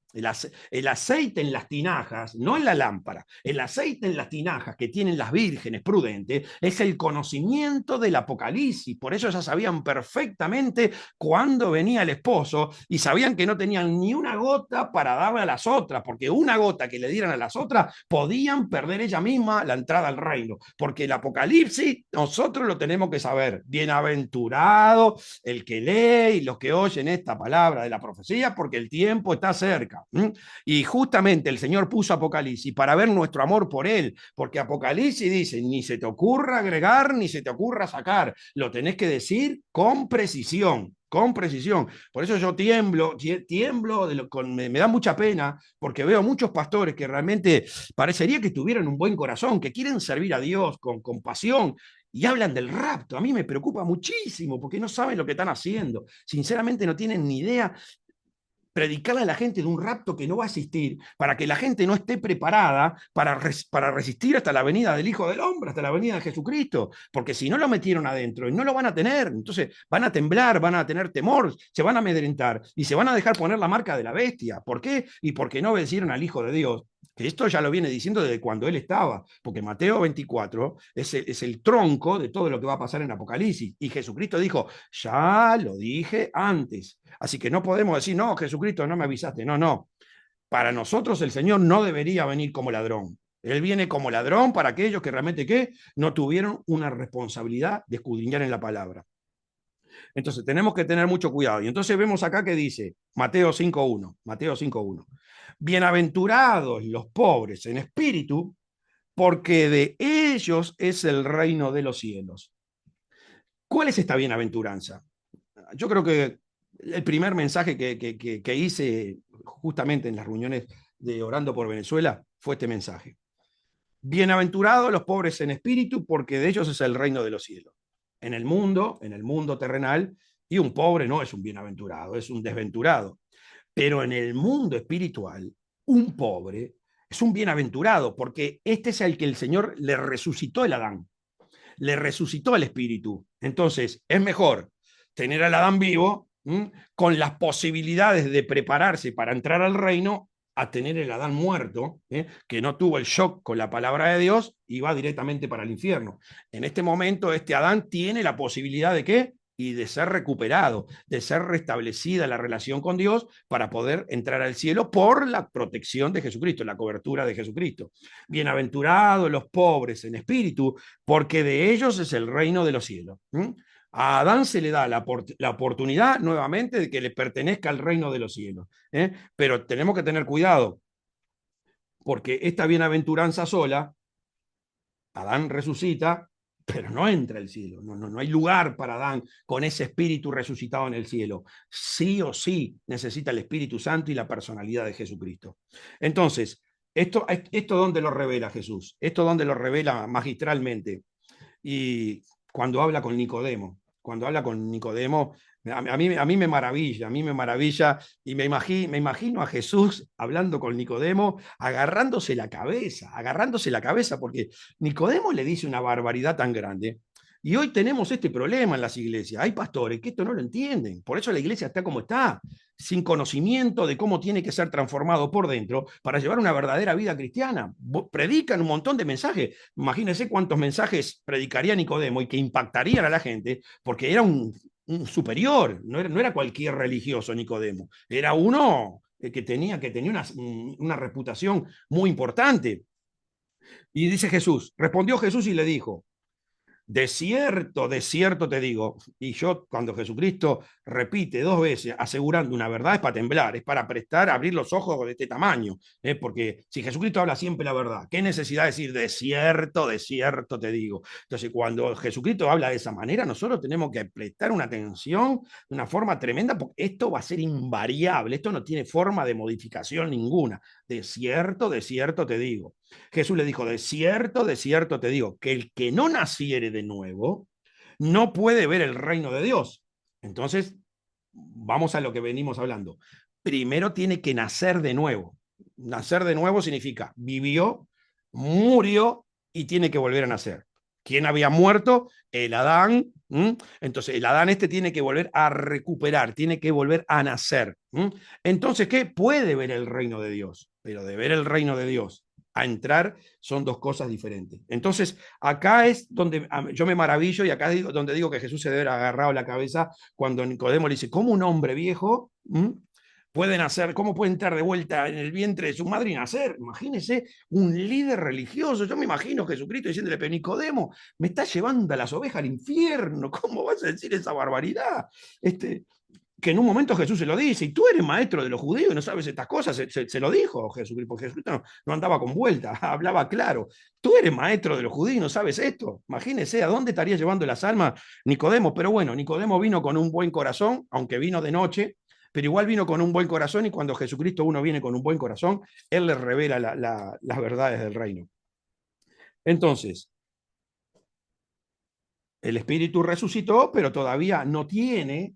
El aceite en las tinajas, no en la lámpara, el aceite en las tinajas que tienen las vírgenes prudentes es el conocimiento del Apocalipsis. Por eso ya sabían perfectamente cuándo venía el esposo y sabían que no tenían ni una gota para darle a las otras, porque una gota que le dieran a las otras podían perder ella misma la entrada al reino. Porque el Apocalipsis nosotros lo tenemos que saber. Bienaventurado el que lee y los que oyen esta palabra de la profecía, porque el tiempo está cerca. Y justamente el Señor puso Apocalipsis para ver nuestro amor por Él, porque Apocalipsis dice, ni se te ocurra agregar, ni se te ocurra sacar, lo tenés que decir con precisión. Con precisión. Por eso yo tiemblo me da mucha pena, porque veo muchos pastores que realmente parecería que tuvieran un buen corazón, que quieren servir a Dios con compasión, y hablan del rapto. A mí me preocupa muchísimo, porque no saben lo que están haciendo. Sinceramente no tienen ni idea predicarle a la gente de un rapto que no va a existir, para que la gente no esté preparada para resistir hasta la venida del Hijo del Hombre, hasta la venida de Jesucristo, porque si no lo metieron adentro y no lo van a tener, entonces van a temblar, van a tener temor, se van a amedrentar y se van a dejar poner la marca de la bestia. ¿Por qué? Y porque no obedecieron al Hijo de Dios. que esto ya lo viene diciendo desde cuando él estaba, porque Mateo 24 es el tronco de todo lo que va a pasar en Apocalipsis. Y Jesucristo dijo, ya lo dije antes. Así que no podemos decir, no, Jesucristo, no me avisaste. No, no. Para nosotros el Señor no debería venir como ladrón. Él viene como ladrón para aquellos que realmente ¿qué? No tuvieron una responsabilidad de escudriñar en la palabra. Entonces tenemos que tener mucho cuidado. Y entonces vemos acá que dice Mateo 5.1, Mateo 5.1, bienaventurados los pobres en espíritu, porque de ellos es el reino de los cielos. ¿Cuál es esta bienaventuranza? Yo creo que el primer mensaje que hice justamente en las reuniones de Orando por Venezuela fue este mensaje. Bienaventurados los pobres en espíritu, porque de ellos es el reino de los cielos. En el mundo terrenal, y un pobre no es un bienaventurado, es un desventurado. Pero en el mundo espiritual, un pobre es un bienaventurado, porque este es el que el Señor le resucitó el Adán, le resucitó el espíritu. Entonces, es mejor tener al Adán vivo, con las posibilidades de prepararse para entrar al reino, a tener el Adán muerto, que no tuvo el shock con la palabra de Dios y va directamente para el infierno. En este momento, este Adán tiene la posibilidad de ¿qué? Y de ser recuperado, de ser restablecida la relación con Dios para poder entrar al cielo por la protección de Jesucristo, la cobertura de Jesucristo. Bienaventurados los pobres en espíritu, porque de ellos es el reino de los cielos. A Adán se le da la oportunidad nuevamente de que le pertenezca al reino de los cielos. Pero tenemos que tener cuidado, porque esta bienaventuranza sola, Adán resucita, pero no entra al cielo. No hay lugar para Adán con ese espíritu resucitado en el cielo. Sí o sí necesita el Espíritu Santo y la personalidad de Jesucristo. Entonces, esto ¿dónde lo revela Jesús? Esto ¿dónde lo revela magistralmente? Y cuando habla con Nicodemo, a mí me maravilla, y me imagino a Jesús hablando con Nicodemo, agarrándose la cabeza, porque Nicodemo le dice una barbaridad tan grande. Y hoy tenemos este problema en las iglesias. Hay pastores que esto no lo entienden. Por eso la iglesia está como está, sin conocimiento de cómo tiene que ser transformado por dentro para llevar una verdadera vida cristiana. Predican un montón de mensajes. Imagínense cuántos mensajes predicaría Nicodemo y que impactarían a la gente, porque era un superior, no era cualquier religioso Nicodemo, era uno que tenía una reputación muy importante. Y dice Jesús, respondió Jesús y le dijo, de cierto te digo, y yo cuando Jesucristo repite dos veces asegurando una verdad es para temblar, es para prestar, abrir los ojos de este tamaño, porque si Jesucristo habla siempre la verdad, ¿qué necesidad de decir de cierto te digo? Entonces cuando Jesucristo habla de esa manera, nosotros tenemos que prestar una atención de una forma tremenda, porque esto va a ser invariable, esto no tiene forma de modificación ninguna, de cierto te digo. Jesús le dijo, de cierto te digo, que el que no naciere de nuevo no puede ver el reino de Dios. Entonces, vamos a lo que venimos hablando. Primero tiene que nacer de nuevo. Nacer de nuevo significa vivió, murió y tiene que volver a nacer. ¿Quién había muerto? El Adán. Entonces, el Adán este tiene que volver a recuperar, tiene que volver a nacer. Entonces, ¿qué? Puede ver el reino de Dios, pero de ver el reino de Dios a entrar son dos cosas diferentes. Entonces, acá es donde yo me maravillo y acá es donde digo que Jesús se debe haber agarrado la cabeza cuando Nicodemo le dice, ¿cómo un hombre viejo puede nacer, cómo puede entrar de vuelta en el vientre de su madre y nacer? Imagínese un líder religioso. Yo me imagino a Jesucristo diciéndole, pero Nicodemo, me está llevando a las ovejas al infierno. ¿Cómo vas a decir esa barbaridad? Que en un momento Jesús se lo dice, y tú eres maestro de los judíos y no sabes estas cosas, se lo dijo Jesucristo, porque Jesucristo no andaba con vuelta, hablaba claro. Tú eres maestro de los judíos y no sabes esto. Imagínese a dónde estaría llevando las almas Nicodemo. Pero bueno, Nicodemo vino con un buen corazón, aunque vino de noche, pero igual vino con un buen corazón, y cuando Jesucristo uno viene con un buen corazón, Él le revela las verdades del reino. Entonces, el Espíritu resucitó, pero todavía no tiene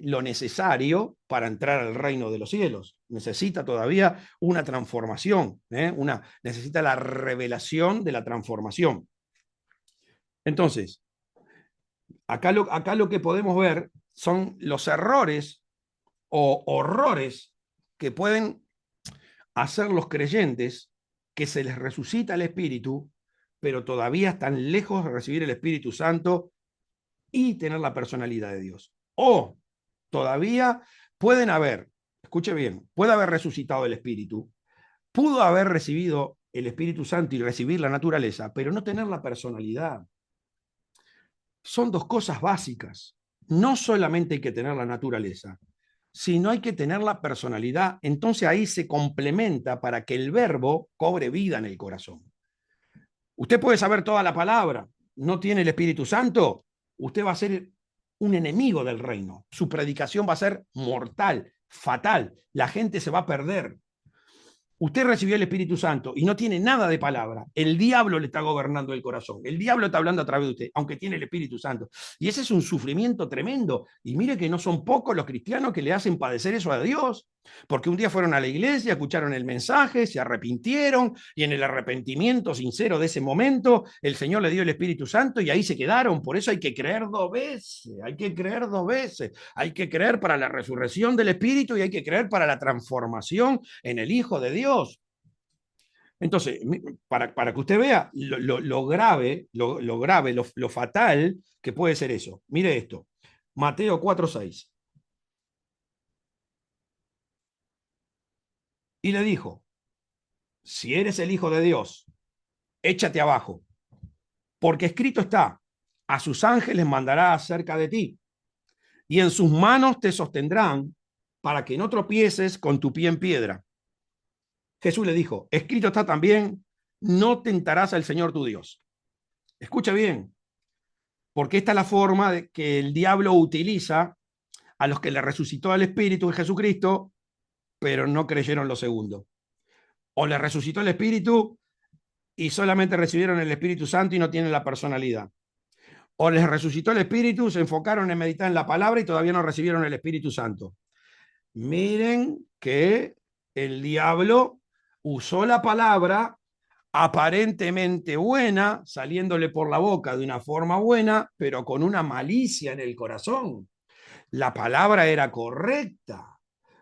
lo necesario para entrar al reino de los cielos. Necesita todavía una transformación, necesita la revelación de la transformación. Entonces, acá lo que podemos ver son los errores o horrores que pueden a ser los creyentes que se les resucita el Espíritu, pero todavía están lejos de recibir el Espíritu Santo y tener la personalidad de Dios. O todavía pueden haber, escuche bien, puede haber resucitado el Espíritu, pudo haber recibido el Espíritu Santo y recibir la naturaleza, pero no tener la personalidad. Son dos cosas básicas. No solamente hay que tener la naturaleza, sino hay que tener la personalidad. Entonces ahí se complementa para que el verbo cobre vida en el corazón. Usted puede saber toda la palabra, no tiene el Espíritu Santo, usted va a ser un enemigo del reino. Su predicación va a ser mortal, fatal. La gente se va a perder. Usted recibió el Espíritu Santo y no tiene nada de palabra, el diablo le está gobernando el corazón, el diablo está hablando a través de usted, aunque tiene el Espíritu Santo. Y ese es un sufrimiento tremendo. Y mire que no son pocos los cristianos que le hacen padecer eso a Dios, porque un día fueron a la iglesia, escucharon el mensaje, se arrepintieron, y en el arrepentimiento sincero de ese momento, el Señor le dio el Espíritu Santo y ahí se quedaron. Por eso hay que creer dos veces, hay que creer dos veces, hay que creer para la resurrección del Espíritu y hay que creer para la transformación en el Hijo de Dios. Entonces, para que usted vea lo grave, lo fatal que puede ser eso. Mire esto, Mateo 4:6. Y le dijo, si eres el Hijo de Dios, échate abajo, porque escrito está, a sus ángeles mandará acerca de ti, y en sus manos te sostendrán para que no tropieces con tu pie en piedra. Jesús le dijo, escrito está también, no tentarás al Señor tu Dios. Escucha bien, porque esta es la forma de que el diablo utiliza a los que le resucitó el Espíritu en Jesucristo, pero no creyeron lo segundo. O le resucitó el Espíritu y solamente recibieron el Espíritu Santo y no tienen la personalidad. O les resucitó el Espíritu, se enfocaron en meditar en la palabra y todavía no recibieron el Espíritu Santo. Miren que el diablo usó la palabra aparentemente buena, saliéndole por la boca de una forma buena, pero con una malicia en el corazón. La palabra era correcta.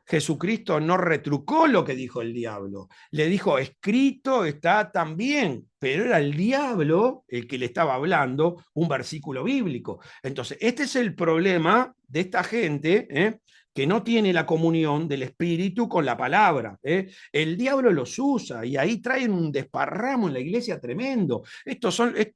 Jesucristo no retrucó lo que dijo el diablo. Le dijo, escrito está también, pero era el diablo el que le estaba hablando un versículo bíblico. Entonces, este es el problema de esta gente, que no tiene la comunión del Espíritu con la palabra. El diablo los usa y ahí traen un desparramo en la iglesia tremendo.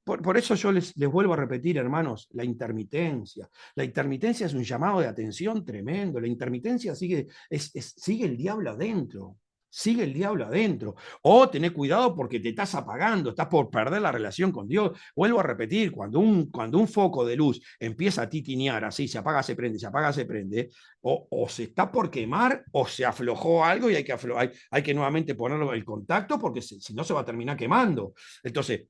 Por eso yo les vuelvo a repetir, hermanos, la intermitencia. La intermitencia es un llamado de atención tremendo. La intermitencia sigue el diablo adentro. Sigue el diablo adentro. O tenés cuidado porque te estás apagando, estás por perder la relación con Dios. Vuelvo a repetir, cuando un foco de luz empieza a titinear así, se apaga, se prende, se apaga, se prende, o se está por quemar o se aflojó algo y hay que nuevamente ponerlo el contacto porque si no se va a terminar quemando. Entonces,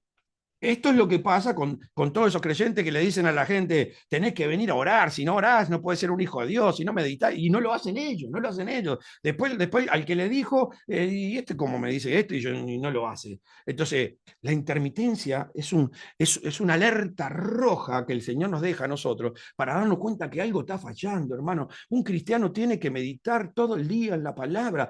esto es lo que pasa con todos esos creyentes que le dicen a la gente, tenés que venir a orar, si no orás no puedes ser un hijo de Dios, si no meditas, y no lo hacen ellos, no lo hacen ellos. Después al que le dijo, y este como me dice esto, y no lo hace. Entonces, la intermitencia es una alerta roja que el Señor nos deja a nosotros para darnos cuenta que algo está fallando, hermano. Un cristiano tiene que meditar todo el día en la palabra.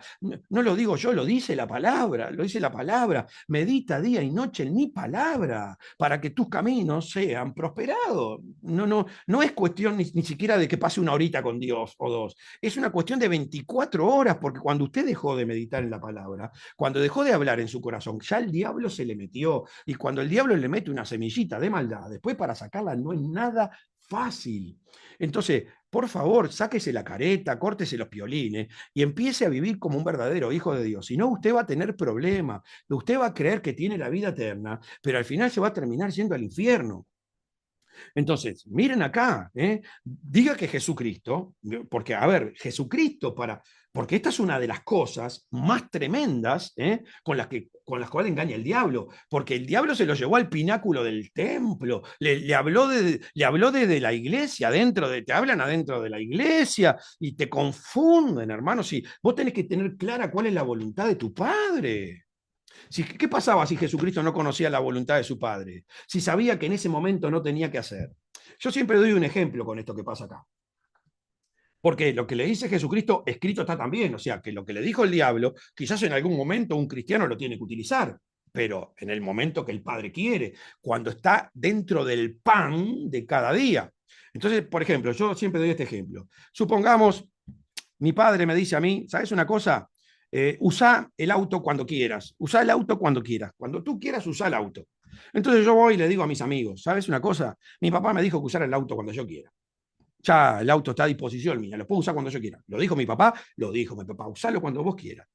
No lo digo yo, lo dice la palabra, lo dice la palabra. Medita día y noche en mi palabra para que tus caminos sean prosperados. No es cuestión ni siquiera de que pase una horita con Dios o dos. Es una cuestión de 24 horas, porque cuando usted dejó de meditar en la palabra, cuando dejó de hablar en su corazón, ya el diablo se le metió. Y cuando el diablo le mete una semillita de maldad, después para sacarla no es nada fácil. Entonces, por favor, sáquese la careta, córtese los piolines y empiece a vivir como un verdadero hijo de Dios. Si no, usted va a tener problemas. Usted va a creer que tiene la vida eterna, pero al final se va a terminar yendo al infierno. Entonces, miren acá, diga que Jesucristo, porque a ver, Jesucristo porque esta es una de las cosas más tremendas con las cuales engaña el diablo, porque el diablo se lo llevó al pináculo del templo, le habló desde la iglesia, te hablan adentro de la iglesia y te confunden, hermanos. Si vos tenés que tener clara cuál es la voluntad de tu Padre. ¿Qué pasaba si Jesucristo no conocía la voluntad de su Padre? Si sabía que en ese momento no tenía que hacer. Yo siempre doy un ejemplo con esto que pasa acá. Porque lo que le dice Jesucristo, escrito está también. O sea, que lo que le dijo el diablo, quizás en algún momento un cristiano lo tiene que utilizar, pero en el momento que el Padre quiere, cuando está dentro del pan de cada día. Entonces, por ejemplo, yo siempre doy este ejemplo. Supongamos, mi padre me dice a mí, ¿sabes una cosa? Usa el auto cuando quieras, usa el auto cuando quieras, cuando tú quieras usa el auto. Entonces yo voy y le digo a mis amigos, ¿sabes una cosa? Mi papá me dijo que usara el auto cuando yo quiera. Ya el auto está a disposición mía, lo puedo usar cuando yo quiera. Lo dijo mi papá, lo dijo mi papá, usalo cuando vos quieras.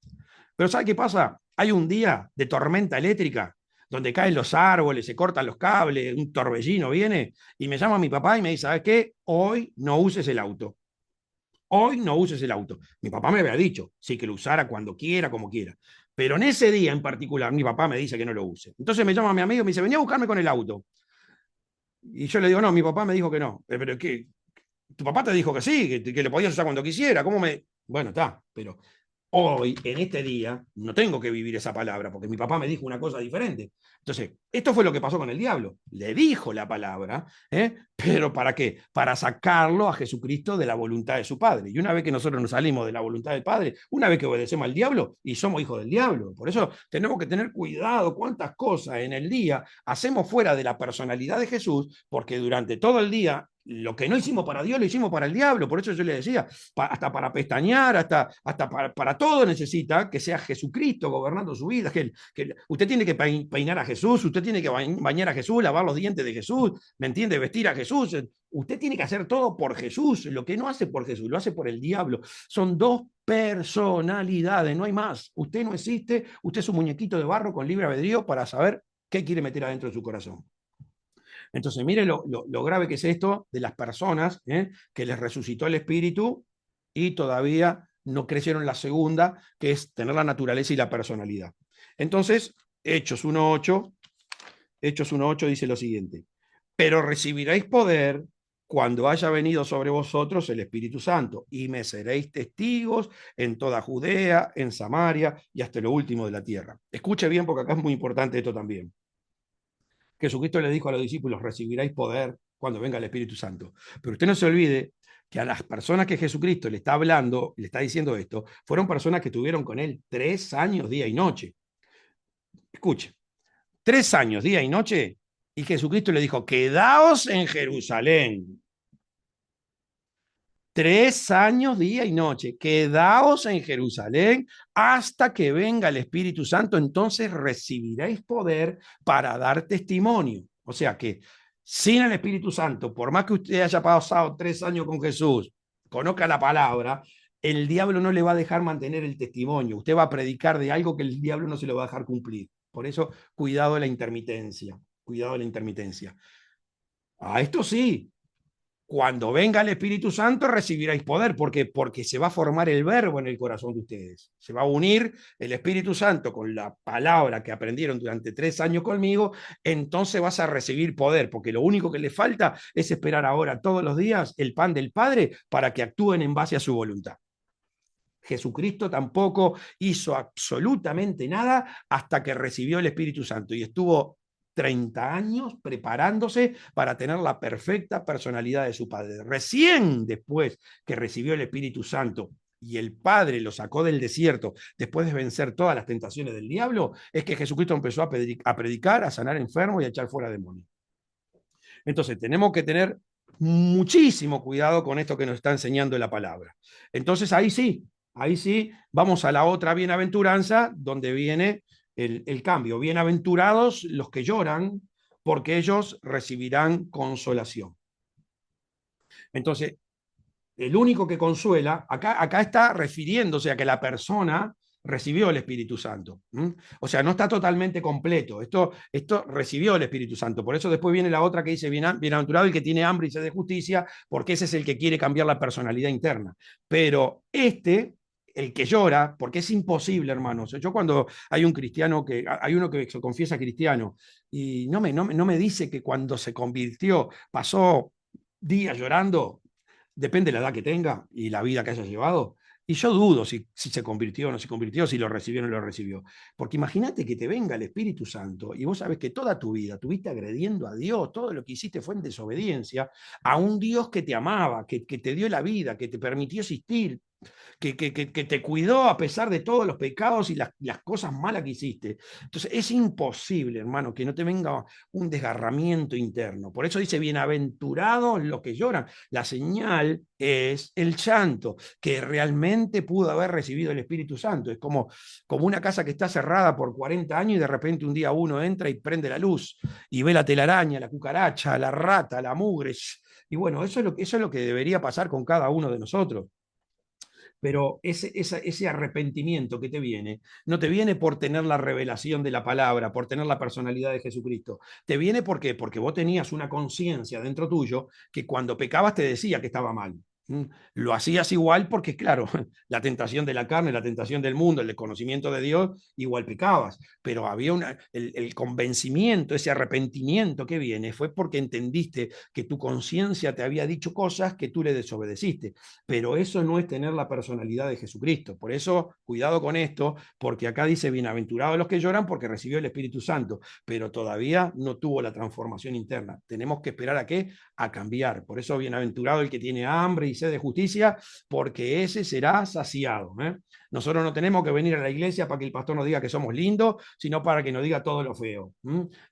Pero ¿sabes qué pasa? Hay un día de tormenta eléctrica donde caen los árboles, se cortan los cables, un torbellino viene y me llama mi papá y me dice, ¿sabes qué? Hoy no uses el auto. Hoy no uses el auto. Mi papá me había dicho, sí, que lo usara cuando quiera, como quiera. Pero en ese día en particular, mi papá me dice que no lo use. Entonces me llama mi amigo y me dice, venía a buscarme con el auto. Y yo le digo, no, mi papá me dijo que no. Pero ¿qué? Tu papá te dijo que sí, que le podías usar cuando quisiera. ¿Cómo me...? Bueno, está, pero hoy, en este día, no tengo que vivir esa palabra, porque mi papá me dijo una cosa diferente. Entonces, esto fue lo que pasó con el diablo. Le dijo la palabra, pero ¿para qué? Para sacarlo a Jesucristo de la voluntad de su Padre. Y una vez que nosotros nos salimos de la voluntad del Padre, una vez que obedecemos al diablo y somos hijos del diablo. Por eso tenemos que tener cuidado cuántas cosas en el día hacemos fuera de la personalidad de Jesús, porque durante todo el día lo que no hicimos para Dios lo hicimos para el diablo. Por eso yo le decía, hasta para pestañear, hasta para todo necesita que sea Jesucristo gobernando su vida. Que usted tiene que peinar a Jesús, usted tiene que bañar a Jesús, lavar los dientes de Jesús, ¿me entiende? Vestir a Jesús. Usted tiene que hacer todo por Jesús. Lo que no hace por Jesús, lo hace por el diablo. Son dos personalidades, no hay más. Usted no existe, usted es un muñequito de barro con libre albedrío para saber qué quiere meter adentro de su corazón. Entonces, mire lo grave que es esto de las personas que les resucitó el espíritu y todavía no crecieron la segunda, que es tener la naturaleza y la personalidad. Entonces, Hechos 1.8, Hechos 1.8 dice lo siguiente, pero recibiréis poder cuando haya venido sobre vosotros el Espíritu Santo, y me seréis testigos en toda Judea, en Samaria y hasta lo último de la tierra. Escuche bien porque acá es muy importante esto también. Jesucristo le dijo a los discípulos, recibiráis poder cuando venga el Espíritu Santo. Pero usted no se olvide que a las personas que Jesucristo le está hablando, le está diciendo esto, fueron personas que estuvieron con él 3 años, día y noche. Escuche, 3 años, día y noche, y Jesucristo le dijo, quedaos en Jerusalén. 3 años, día y noche. Quedaos en Jerusalén hasta que venga el Espíritu Santo, entonces recibiréis poder para dar testimonio. O sea que sin el Espíritu Santo, por más que usted haya pasado 3 años con Jesús, conozca la palabra, el diablo no le va a dejar mantener el testimonio. Usted va a predicar de algo que el diablo no se lo va a dejar cumplir. Por eso, cuidado de la intermitencia. Cuidado de la intermitencia. A esto sí, cuando venga el Espíritu Santo recibiréis poder, porque se va a formar el verbo en el corazón de ustedes. Se va a unir el Espíritu Santo con la palabra que aprendieron durante 3 años conmigo, entonces vas a recibir poder, porque lo único que les falta es esperar ahora todos los días el pan del Padre para que actúen en base a su voluntad. Jesucristo tampoco hizo absolutamente nada hasta que recibió el Espíritu Santo y estuvo 30 años preparándose para tener la perfecta personalidad de su Padre. Recién después que recibió el Espíritu Santo y el Padre lo sacó del desierto después de vencer todas las tentaciones del diablo, es que Jesucristo empezó a predicar, a sanar enfermos y a echar fuera demonios. Entonces tenemos que tener muchísimo cuidado con esto que nos está enseñando la palabra. Entonces ahí sí, vamos a la otra bienaventuranza donde viene el cambio. Bienaventurados los que lloran, porque ellos recibirán consolación. Entonces, el único que consuela, acá está refiriéndose a que la persona recibió el Espíritu Santo. O sea, no está totalmente completo. Esto recibió el Espíritu Santo. Por eso después viene la otra que dice, bienaventurado el que tiene hambre y sed de justicia, porque ese es el que quiere cambiar la personalidad interna. Pero el que llora, porque es imposible, hermanos. Yo cuando hay un cristiano, hay uno que se confiesa cristiano, y no me dice que cuando se convirtió pasó días llorando, depende de la edad que tenga y la vida que haya llevado, Y yo dudo si se convirtió o no se convirtió, si lo recibió o no lo recibió. Porque imagínate que te venga el Espíritu Santo y vos sabés que toda tu vida tuviste agrediendo a Dios, todo lo que hiciste fue en desobediencia a un Dios que te amaba, que te dio la vida, que te permitió existir, que te cuidó a pesar de todos los pecados y las cosas malas que hiciste. Entonces es imposible, hermano, que no te venga un desgarramiento interno. Por eso dice, bienaventurados los que lloran. La señal es el llanto, que realmente pudo haber recibido el Espíritu Santo. Es como una casa que está cerrada por 40 años y de repente un día uno entra y prende la luz y ve la telaraña, la cucaracha, la rata, la mugre. Y bueno, eso es lo que debería pasar con cada uno de nosotros. Pero ese arrepentimiento que te viene, no te viene por tener la revelación de la palabra, por tener la personalidad de Jesucristo. Te viene porque vos tenías una conciencia dentro tuyo que cuando pecabas te decía que estaba mal. Lo hacías igual porque, claro, la tentación de la carne, la tentación del mundo, el desconocimiento de Dios, igual pecabas. Pero había el convencimiento, ese arrepentimiento que viene, fue porque entendiste que tu conciencia te había dicho cosas que tú le desobedeciste. Pero eso no es tener la personalidad de Jesucristo. Por eso, cuidado con esto, porque acá dice, bienaventurados los que lloran porque recibió el Espíritu Santo, pero todavía no tuvo la transformación interna. Tenemos que esperar a qué? A cambiar. Por eso, bienaventurado el que tiene hambre y sed de justicia, porque ese será saciado. Nosotros no tenemos que venir a la iglesia para que el pastor nos diga que somos lindos, sino para que nos diga todo lo feo.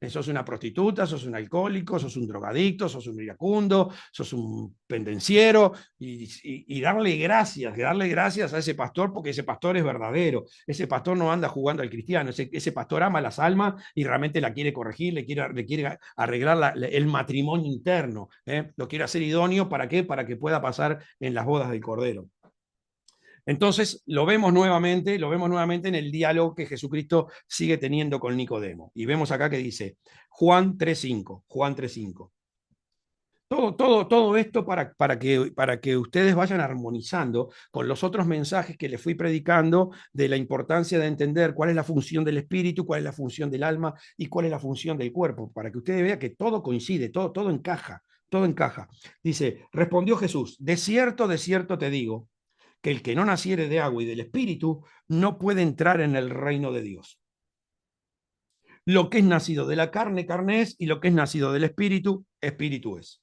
Sos una prostituta, sos un alcohólico, sos un drogadicto, sos un iracundo, sos un pendenciero, y darle gracias a ese pastor, porque ese pastor es verdadero. Ese pastor no anda jugando al cristiano, ese pastor ama las almas y realmente la quiere corregir, le quiere arreglar el matrimonio interno. Lo quiere hacer idóneo, ¿para qué? Para que pueda pasar en las bodas del Cordero. Entonces lo vemos nuevamente en el diálogo que Jesucristo sigue teniendo con Nicodemo. Y vemos acá que dice Juan 3.5, Juan 3.5. Todo esto para que ustedes vayan armonizando con los otros mensajes que les fui predicando de la importancia de entender cuál es la función del espíritu, cuál es la función del alma y cuál es la función del cuerpo, para que ustedes vean que todo coincide, todo encaja, todo encaja. Dice, respondió Jesús, de cierto te digo, que el que no naciere de agua y del espíritu no puede entrar en el reino de Dios. Lo que es nacido de la carne, carne es, y lo que es nacido del espíritu, espíritu es.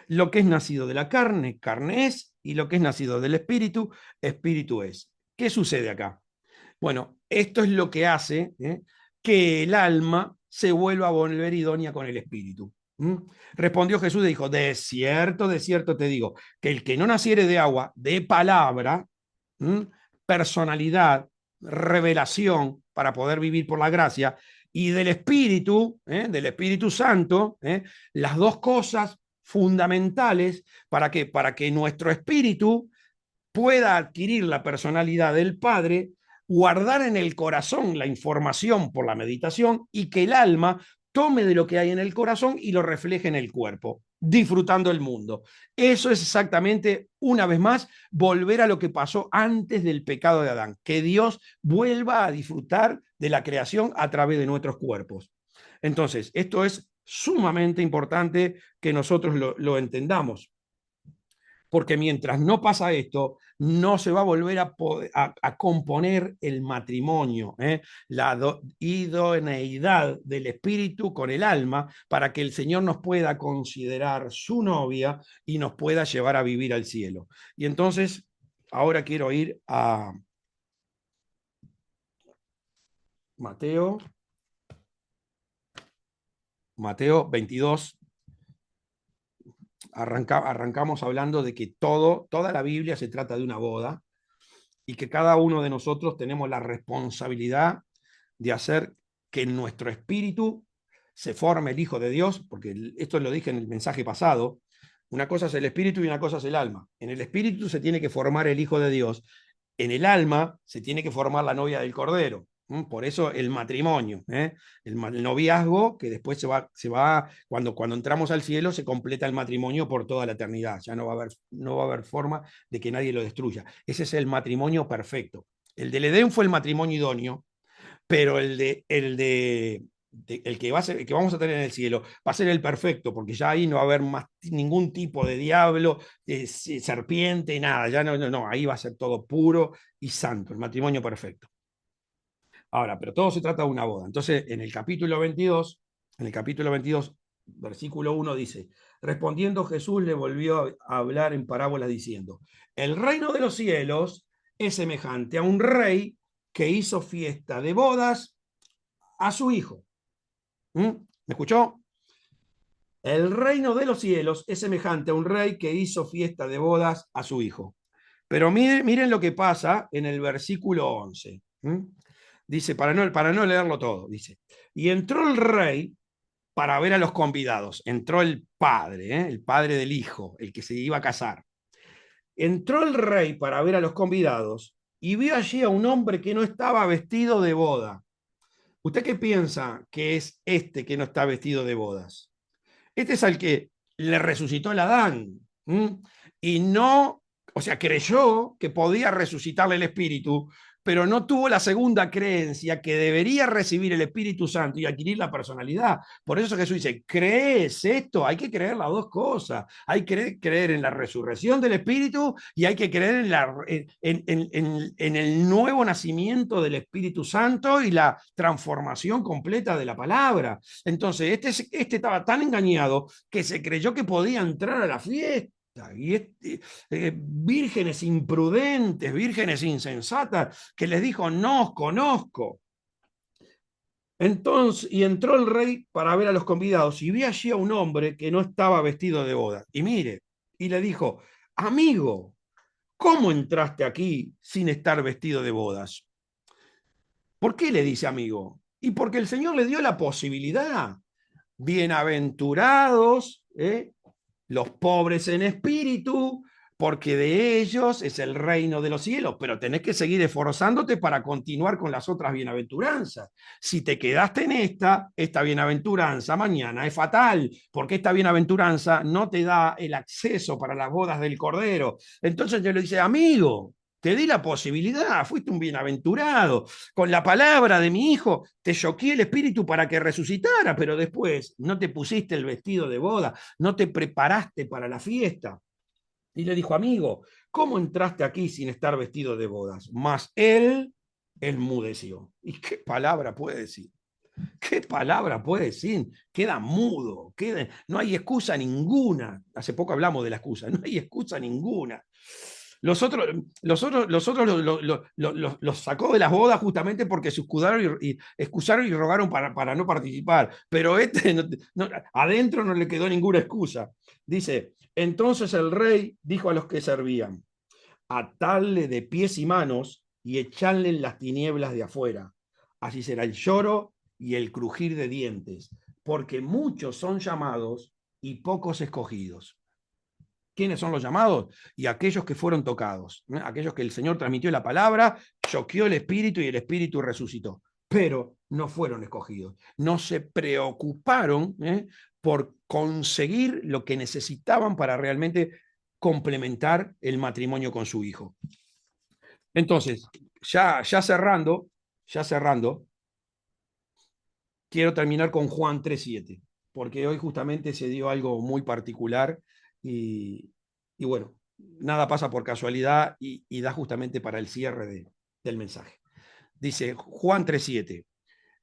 Lo que es nacido de la carne, carne es, y lo que es nacido del espíritu, espíritu es. ¿Qué sucede acá? Bueno, esto es lo que hace que el alma se vuelva a volver idónea con el espíritu. Respondió Jesús y dijo, de cierto te digo, que el que no naciere de agua, de palabra, personalidad, revelación para poder vivir por la gracia, y del Espíritu Santo, las dos cosas fundamentales para que nuestro espíritu pueda adquirir la personalidad del Padre, guardar en el corazón la información por la meditación y que el alma tome de lo que hay en el corazón y lo refleje en el cuerpo, disfrutando el mundo. Eso es exactamente, una vez más, volver a lo que pasó antes del pecado de Adán, que Dios vuelva a disfrutar de la creación a través de nuestros cuerpos. Entonces, esto es sumamente importante que nosotros lo entendamos, porque mientras no pasa esto, no se va a volver a componer el matrimonio, la idoneidad del espíritu con el alma, para que el Señor nos pueda considerar su novia y nos pueda llevar a vivir al cielo. Y entonces, ahora quiero ir a Mateo, Mateo 22. Arrancamos hablando de que toda la Biblia se trata de una boda, y que cada uno de nosotros tenemos la responsabilidad de hacer que en nuestro espíritu se forme el Hijo de Dios, porque esto lo dije en el mensaje pasado, una cosa es el espíritu y una cosa es el alma. En el espíritu se tiene que formar el Hijo de Dios, en el alma se tiene que formar la novia del Cordero. Por eso el matrimonio, el noviazgo, que después cuando entramos al cielo, se completa el matrimonio por toda la eternidad. Ya no va a haber forma de que nadie lo destruya. Ese es el matrimonio perfecto. El del Edén fue el matrimonio idóneo, pero el que el que vamos a tener en el cielo, va a ser el perfecto, porque ya ahí no va a haber más ningún tipo de diablo, serpiente, nada, ya no, ahí va a ser todo puro y santo, el matrimonio perfecto. Ahora, pero todo se trata de una boda. Entonces, en el capítulo 22, versículo 1 dice, respondiendo Jesús le volvió a hablar en parábolas diciendo, el reino de los cielos es semejante a un rey que hizo fiesta de bodas a su hijo. ¿Me escuchó? El reino de los cielos es semejante a un rey que hizo fiesta de bodas a su hijo. Pero miren lo que pasa en el versículo 11. Dice, para no leerlo todo, dice, y entró el rey para ver a los convidados. Entró el padre del hijo, el que se iba a casar. Entró el rey para ver a los convidados y vio allí a un hombre que no estaba vestido de boda. ¿Usted qué piensa que es este que no está vestido de bodas? Este es al que le resucitó el Adán. Y no, o sea, creyó que podía resucitarle el espíritu, pero no tuvo la segunda creencia que debería recibir el Espíritu Santo y adquirir la personalidad. Por eso Jesús dice, ¿crees esto? Hay que creer las dos cosas. Hay que creer en la resurrección del Espíritu y hay que creer en el nuevo nacimiento del Espíritu Santo y la transformación completa de la palabra. Entonces, este estaba tan engañado que se creyó que podía entrar a la fiesta. Y vírgenes imprudentes, vírgenes insensatas, que les dijo, no os conozco. Entonces, y entró el rey para ver a los convidados y vi allí a un hombre que no estaba vestido de boda. Y mire, y le dijo, amigo, ¿cómo entraste aquí sin estar vestido de bodas? ¿Por qué le dice amigo? Y porque el Señor le dio la posibilidad. Bienaventurados los pobres en espíritu, porque de ellos es el reino de los cielos, pero tenés que seguir esforzándote para continuar con las otras bienaventuranzas. Si te quedaste en esta bienaventuranza mañana es fatal, porque esta bienaventuranza no te da el acceso para las bodas del Cordero. Entonces yo le dice, amigo, te di la posibilidad, fuiste un bienaventurado. Con la palabra de mi hijo te choqué el espíritu para que resucitara, pero después no te pusiste el vestido de boda, no te preparaste para la fiesta. Y le dijo, amigo, ¿cómo entraste aquí sin estar vestido de bodas? Mas él enmudeció. ¿Y qué palabra puede decir? ¿Qué palabra puede decir? Queda mudo, no hay excusa ninguna. Hace poco hablamos de la excusa, no hay excusa ninguna. Los otros los sacó de las bodas justamente porque se excusaron y rogaron para no participar. Pero adentro no le quedó ninguna excusa. Dice, entonces el rey dijo a los que servían, atarle de pies y manos y echarle en las tinieblas de afuera. Así será el lloro y el crujir de dientes, porque muchos son llamados y pocos escogidos. ¿Quiénes son los llamados? Y aquellos que fueron tocados, aquellos que el Señor transmitió la palabra, choqueó el espíritu y el espíritu resucitó. Pero no fueron escogidos, no se preocuparon por conseguir lo que necesitaban para realmente complementar el matrimonio con su hijo. Entonces, ya cerrando, quiero terminar con Juan 3:7, porque hoy justamente se dio algo muy particular y bueno, nada pasa por casualidad y da justamente para el cierre del mensaje. Dice Juan 3:7,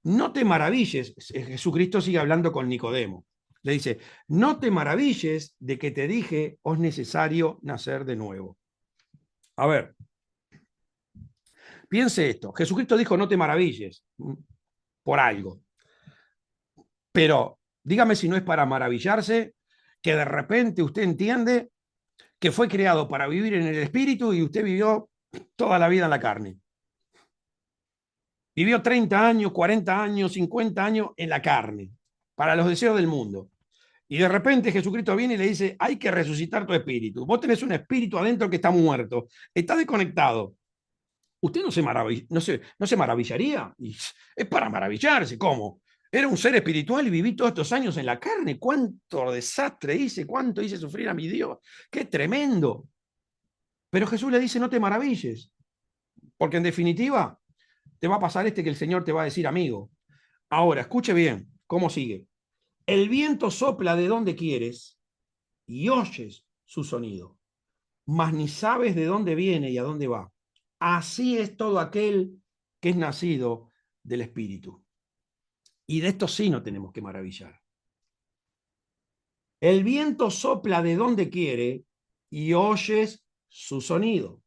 no te maravilles, Jesucristo sigue hablando con Nicodemo, le dice, no te maravilles de que te dije, os necesario nacer de nuevo. A ver, piense esto, Jesucristo dijo, no te maravilles por algo, pero dígame si no es para maravillarse que de repente usted entiende que fue creado para vivir en el espíritu y usted vivió toda la vida en la carne. Vivió 30 años, 40 años, 50 años en la carne, para los deseos del mundo. Y de repente Jesucristo viene y le dice, hay que resucitar tu espíritu. Vos tenés un espíritu adentro que está muerto, está desconectado. Usted no se maravillaría. Y es para maravillarse. ¿Cómo? Era un ser espiritual y viví todos estos años en la carne. ¿Cuánto desastre hice? ¿Cuánto hice sufrir a mi Dios? ¡Qué tremendo! Pero Jesús le dice, no te maravilles. Porque en definitiva, te va a pasar que el Señor te va a decir, amigo, Ahora, escuche bien cómo sigue. El viento sopla de donde quieres y oyes su sonido, mas ni sabes de dónde viene y a dónde va. Así es todo aquel que es nacido del Espíritu. Y de esto sí no tenemos que maravillar. El viento sopla de donde quiere y oyes su sonido,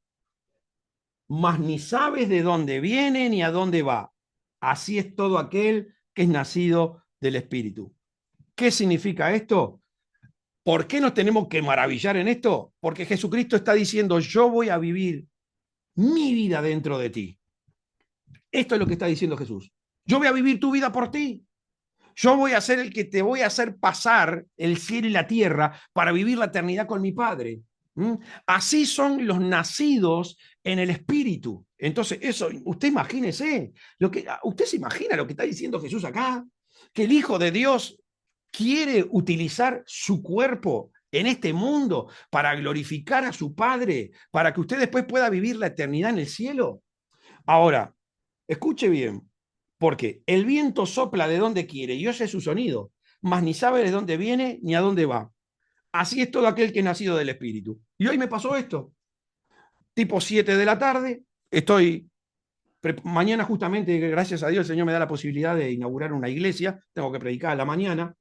mas ni sabes de dónde viene ni a dónde va. Así es todo aquel que es nacido del Espíritu. ¿Qué significa esto? ¿Por qué nos tenemos que maravillar en esto? Porque Jesucristo está diciendo, yo voy a vivir mi vida dentro de ti. Esto es lo que está diciendo Jesús. Yo voy a vivir tu vida por ti. Yo voy a ser el que te voy a hacer pasar el cielo y la tierra para vivir la eternidad con mi Padre. ¿Mm? Así son los nacidos en el Espíritu. Entonces, eso, usted imagínese, usted se imagina lo que está diciendo Jesús acá, que el Hijo de Dios quiere utilizar su cuerpo en este mundo para glorificar a su Padre, para que usted después pueda vivir la eternidad en el cielo. Ahora, escuche bien, porque el viento sopla de donde quiere y oye su sonido, mas ni sabe de dónde viene ni a dónde va. Así es todo aquel que es nacido del Espíritu. Y hoy me pasó esto, tipo 7 de la tarde, estoy, mañana justamente, gracias a Dios, el Señor me da la posibilidad de inaugurar una iglesia, tengo que predicar a la mañana,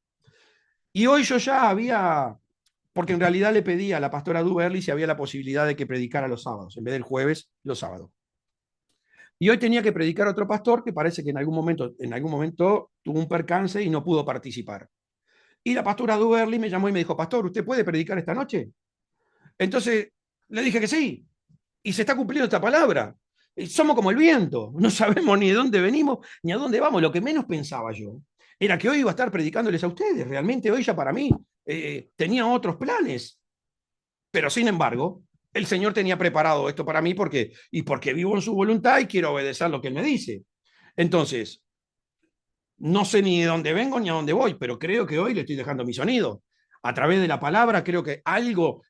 y hoy yo ya había, porque en realidad le pedí a la pastora Duberly si había la posibilidad de que predicara los sábados, en vez del jueves, los sábados. Y hoy tenía que predicar otro pastor que parece que en algún momento tuvo un percance y no pudo participar. Y la pastora Duberly me llamó y me dijo, pastor, ¿usted puede predicar esta noche? Entonces le dije que sí. Y se está cumpliendo esta palabra. Somos como el viento, no sabemos ni de dónde venimos ni a dónde vamos. Lo que menos pensaba yo era que hoy iba a estar predicándoles a ustedes. Realmente hoy ya para mí tenía otros planes. Pero sin embargo, el Señor tenía preparado esto para mí porque vivo en su voluntad y quiero obedecer lo que Él me dice. Entonces, no sé ni de dónde vengo ni a dónde voy, pero creo que hoy le estoy dejando mi sonido. A través de la palabra creo que algo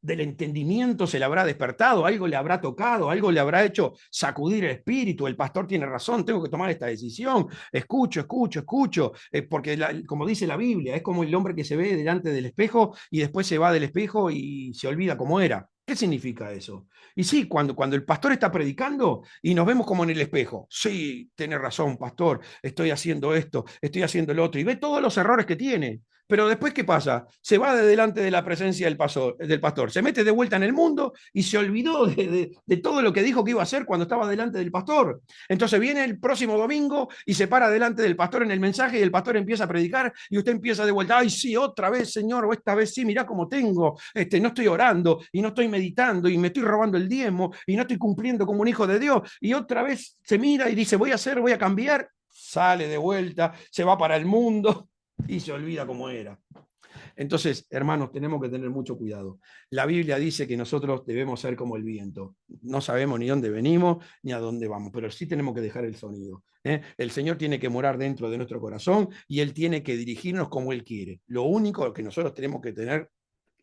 del entendimiento se le habrá despertado, algo le habrá tocado, algo le habrá hecho sacudir el espíritu. El pastor tiene razón, tengo que tomar esta decisión. Escucho, escucho, escucho, porque como dice la Biblia, es como el hombre que se ve delante del espejo y después se va del espejo y se olvida cómo era. ¿Qué significa eso? Y sí, cuando el pastor está predicando y nos vemos como en el espejo, sí, tiene razón, pastor, estoy haciendo esto, estoy haciendo lo otro, y ve todos los errores que tiene. Pero después, ¿qué pasa? Se va de delante de la presencia del pastor, se mete de vuelta en el mundo y se olvidó de todo lo que dijo que iba a hacer cuando estaba delante del pastor. Entonces viene el próximo domingo y se para delante del pastor en el mensaje y el pastor empieza a predicar y usted empieza de vuelta, ay, sí, otra vez, Señor, o esta vez sí, mirá cómo tengo, no estoy orando y no estoy meditando y me estoy robando el diezmo y no estoy cumpliendo como un hijo de Dios. Y otra vez se mira y dice, voy a hacer, voy a cambiar, sale de vuelta, se va para el mundo y se olvida cómo era. Entonces, hermanos, tenemos que tener mucho cuidado. La Biblia dice que nosotros debemos ser como el viento. No sabemos ni dónde venimos ni a dónde vamos, pero sí tenemos que dejar el sonido. El Señor tiene que morar dentro de nuestro corazón y Él tiene que dirigirnos como Él quiere. Lo único que nosotros tenemos que tener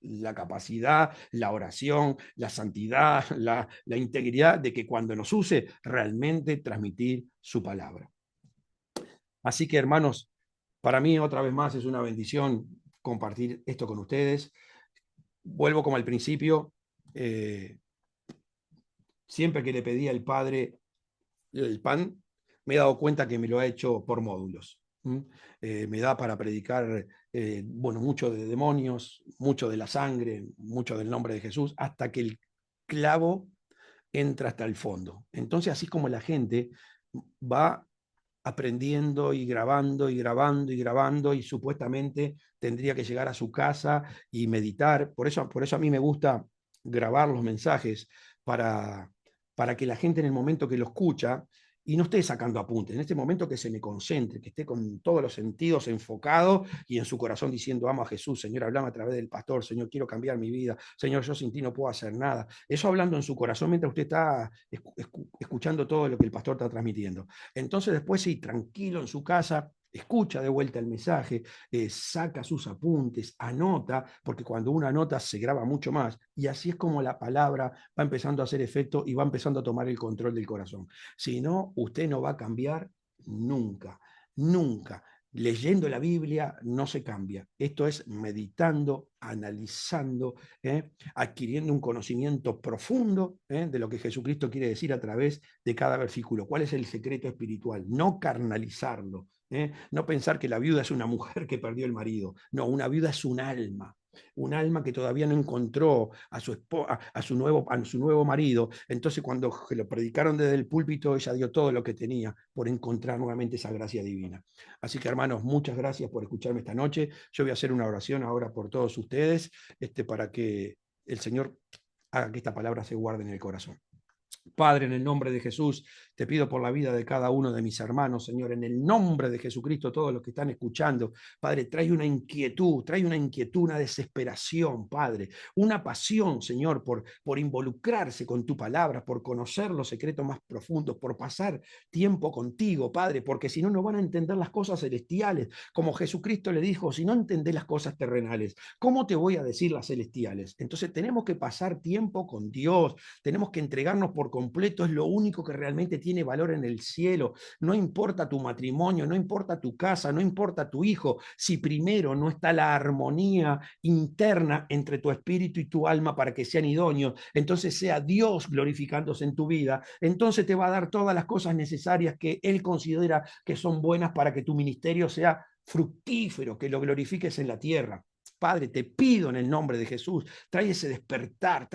la capacidad, la oración, la santidad, la integridad de que cuando nos use realmente transmitir su palabra. Así que, hermanos, para mí otra vez más es una bendición compartir esto con ustedes. Vuelvo como al principio, siempre que le pedí al Padre el pan, me he dado cuenta que me lo ha hecho por módulos. Me da para predicar, bueno, mucho de demonios, mucho de la sangre, mucho del nombre de Jesús, hasta que el clavo entra hasta el fondo. Entonces, así como la gente va aprendiendo y grabando y grabando y grabando y supuestamente tendría que llegar a su casa y meditar. Por eso a mí me gusta grabar los mensajes para que la gente en el momento que lo escucha y no esté sacando apuntes, en este momento que se me concentre, que esté con todos los sentidos enfocados y en su corazón diciendo, amo a Jesús, Señor, hablame a través del pastor, Señor, quiero cambiar mi vida, Señor, yo sin ti no puedo hacer nada. Eso hablando en su corazón mientras usted está escuchando todo lo que el pastor está transmitiendo. Entonces después sí, tranquilo en su casa, escucha de vuelta el mensaje, saca sus apuntes, anota, porque cuando uno anota se graba mucho más, y así es como la palabra va empezando a hacer efecto y va empezando a tomar el control del corazón. Si no, usted no va a cambiar nunca. nunca. Leyendo la Biblia no se cambia. Esto es meditando, analizando, adquiriendo un conocimiento profundo de lo que Jesucristo quiere decir a través de cada versículo. ¿Cuál es el secreto espiritual? No carnalizarlo. No pensar que la viuda es una mujer que perdió el marido. No, una viuda es un alma que todavía no encontró a su nuevo marido. Entonces, cuando lo predicaron desde el púlpito, ella dio todo lo que tenía por encontrar nuevamente esa gracia divina. Así que, hermanos, muchas gracias por escucharme esta noche. Yo voy a hacer una oración ahora por todos ustedes, para que el Señor haga que esta palabra se guarde en el corazón. Padre, en el nombre de Jesús, te pido por la vida de cada uno de mis hermanos, Señor, en el nombre de Jesucristo, todos los que están escuchando, Padre, trae una inquietud, una desesperación, Padre, una pasión, Señor, por involucrarse con tu palabra, por conocer los secretos más profundos, por pasar tiempo contigo, Padre, porque si no, no van a entender las cosas celestiales, como Jesucristo le dijo, si no entendés las cosas terrenales, ¿cómo te voy a decir las celestiales? Entonces tenemos que pasar tiempo con Dios, tenemos que entregarnos por completo, es lo único que realmente tiene valor en el cielo. No importa tu matrimonio, no importa tu casa, no importa tu hijo, si primero no está la armonía interna entre tu espíritu y tu alma para que sean idóneos, entonces sea Dios glorificándose en tu vida, entonces te va a dar todas las cosas necesarias que Él considera que son buenas para que tu ministerio sea fructífero, que lo glorifiques en la tierra. Padre, te pido en el nombre de Jesús, trae ese despertar,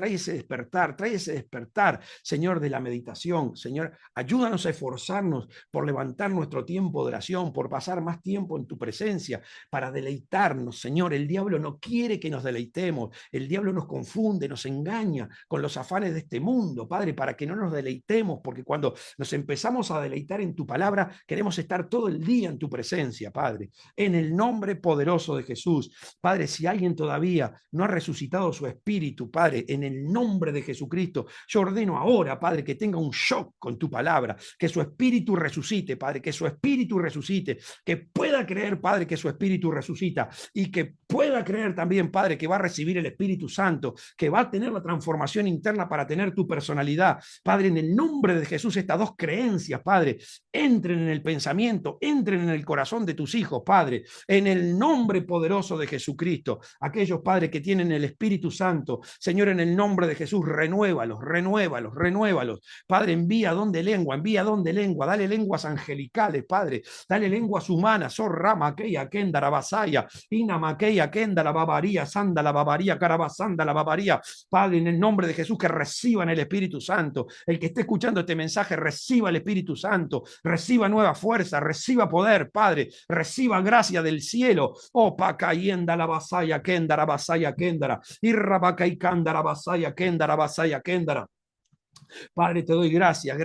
Señor, de la meditación. Señor, ayúdanos a esforzarnos por levantar nuestro tiempo de oración, por pasar más tiempo en tu presencia, para deleitarnos, Señor. El diablo no quiere que nos deleitemos, el diablo nos confunde, nos engaña con los afanes de este mundo, Padre, para que no nos deleitemos, porque cuando nos empezamos a deleitar en tu palabra, queremos estar todo el día en tu presencia, Padre, en el nombre poderoso de Jesús. Padre, si alguien todavía no ha resucitado su espíritu, Padre, en el nombre de Jesucristo, yo ordeno ahora, Padre, que tenga un shock con tu palabra, que su espíritu resucite, Padre, que su espíritu resucite, que pueda creer, Padre, que su espíritu resucita y que pueda creer también, Padre, que va a recibir el Espíritu Santo, que va a tener la transformación interna para tener tu personalidad. Padre, en el nombre de Jesús, estas dos creencias, Padre, entren en el pensamiento, entren en el corazón de tus hijos, Padre, en el nombre poderoso de Jesucristo. Aquellos, Padre, que tienen el Espíritu Santo, Señor, en el nombre de Jesús, renuévalos. Padre, envía don de lengua, dale lenguas angelicales, Padre, dale lenguas humanas, rama aquella kenda la basaya, inama aquella kenda la babaría, sanda la babaría, carabasanda la babaría. Padre, en el nombre de Jesús, que reciban el Espíritu Santo. El que esté escuchando este mensaje, reciba el Espíritu Santo, reciba nueva fuerza, reciba poder, Padre, reciba gracia del cielo. Oh, pacayenda la basaya, kendara basaya, kendara, irrabaca y candara basaya, kendara. Padre, te doy gracias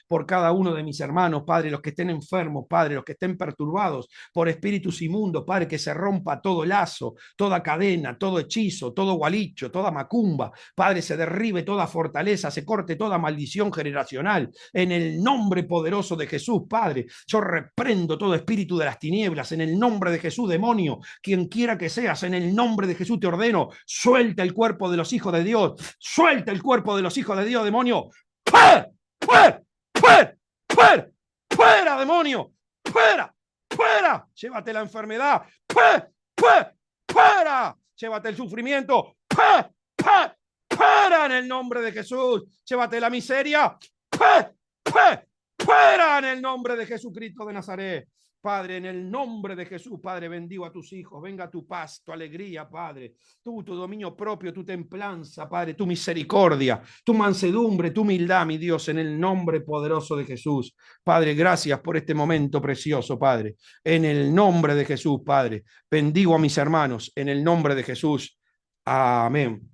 por cada uno de mis hermanos, Padre, los que estén enfermos, Padre, los que estén perturbados por espíritus inmundos, Padre, que se rompa todo lazo, toda cadena, todo hechizo, todo gualicho, toda macumba, Padre, se derribe toda fortaleza, se corte toda maldición generacional, en el nombre poderoso de Jesús, Padre. Yo reprendo todo espíritu de las tinieblas, en el nombre de Jesús, demonio, quien quiera que seas, en el nombre de Jesús te ordeno, suelta el cuerpo de los hijos de Dios, suelta el cuerpo de los hijos de Dios, demonio. ¡Fuera! ¡Fuera! ¡Fuera! ¡Fuera! ¡Fuera, demonio! ¡Fuera! ¡Fuera! Llévate la enfermedad. ¡Fuera! ¡Fuera! ¡Fuera! Llévate el sufrimiento. ¡Fuera! ¡Fuera! ¡Fuera en el nombre de Jesús! Llévate la miseria. ¡Fuera! ¡Fuera! ¡Fuera en el nombre de Jesucristo de Nazaret! Padre, en el nombre de Jesús, Padre, bendigo a tus hijos. Venga tu paz, tu alegría, Padre. Tu dominio propio, tu templanza, Padre, tu misericordia, tu mansedumbre, tu humildad, mi Dios, en el nombre poderoso de Jesús. Padre, gracias por este momento precioso, Padre. En el nombre de Jesús, Padre. Bendigo a mis hermanos, en el nombre de Jesús. Amén.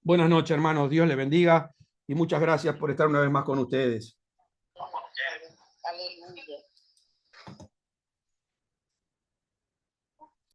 Buenas noches, hermanos. Dios les bendiga y muchas gracias por estar una vez más con ustedes. Aleluya.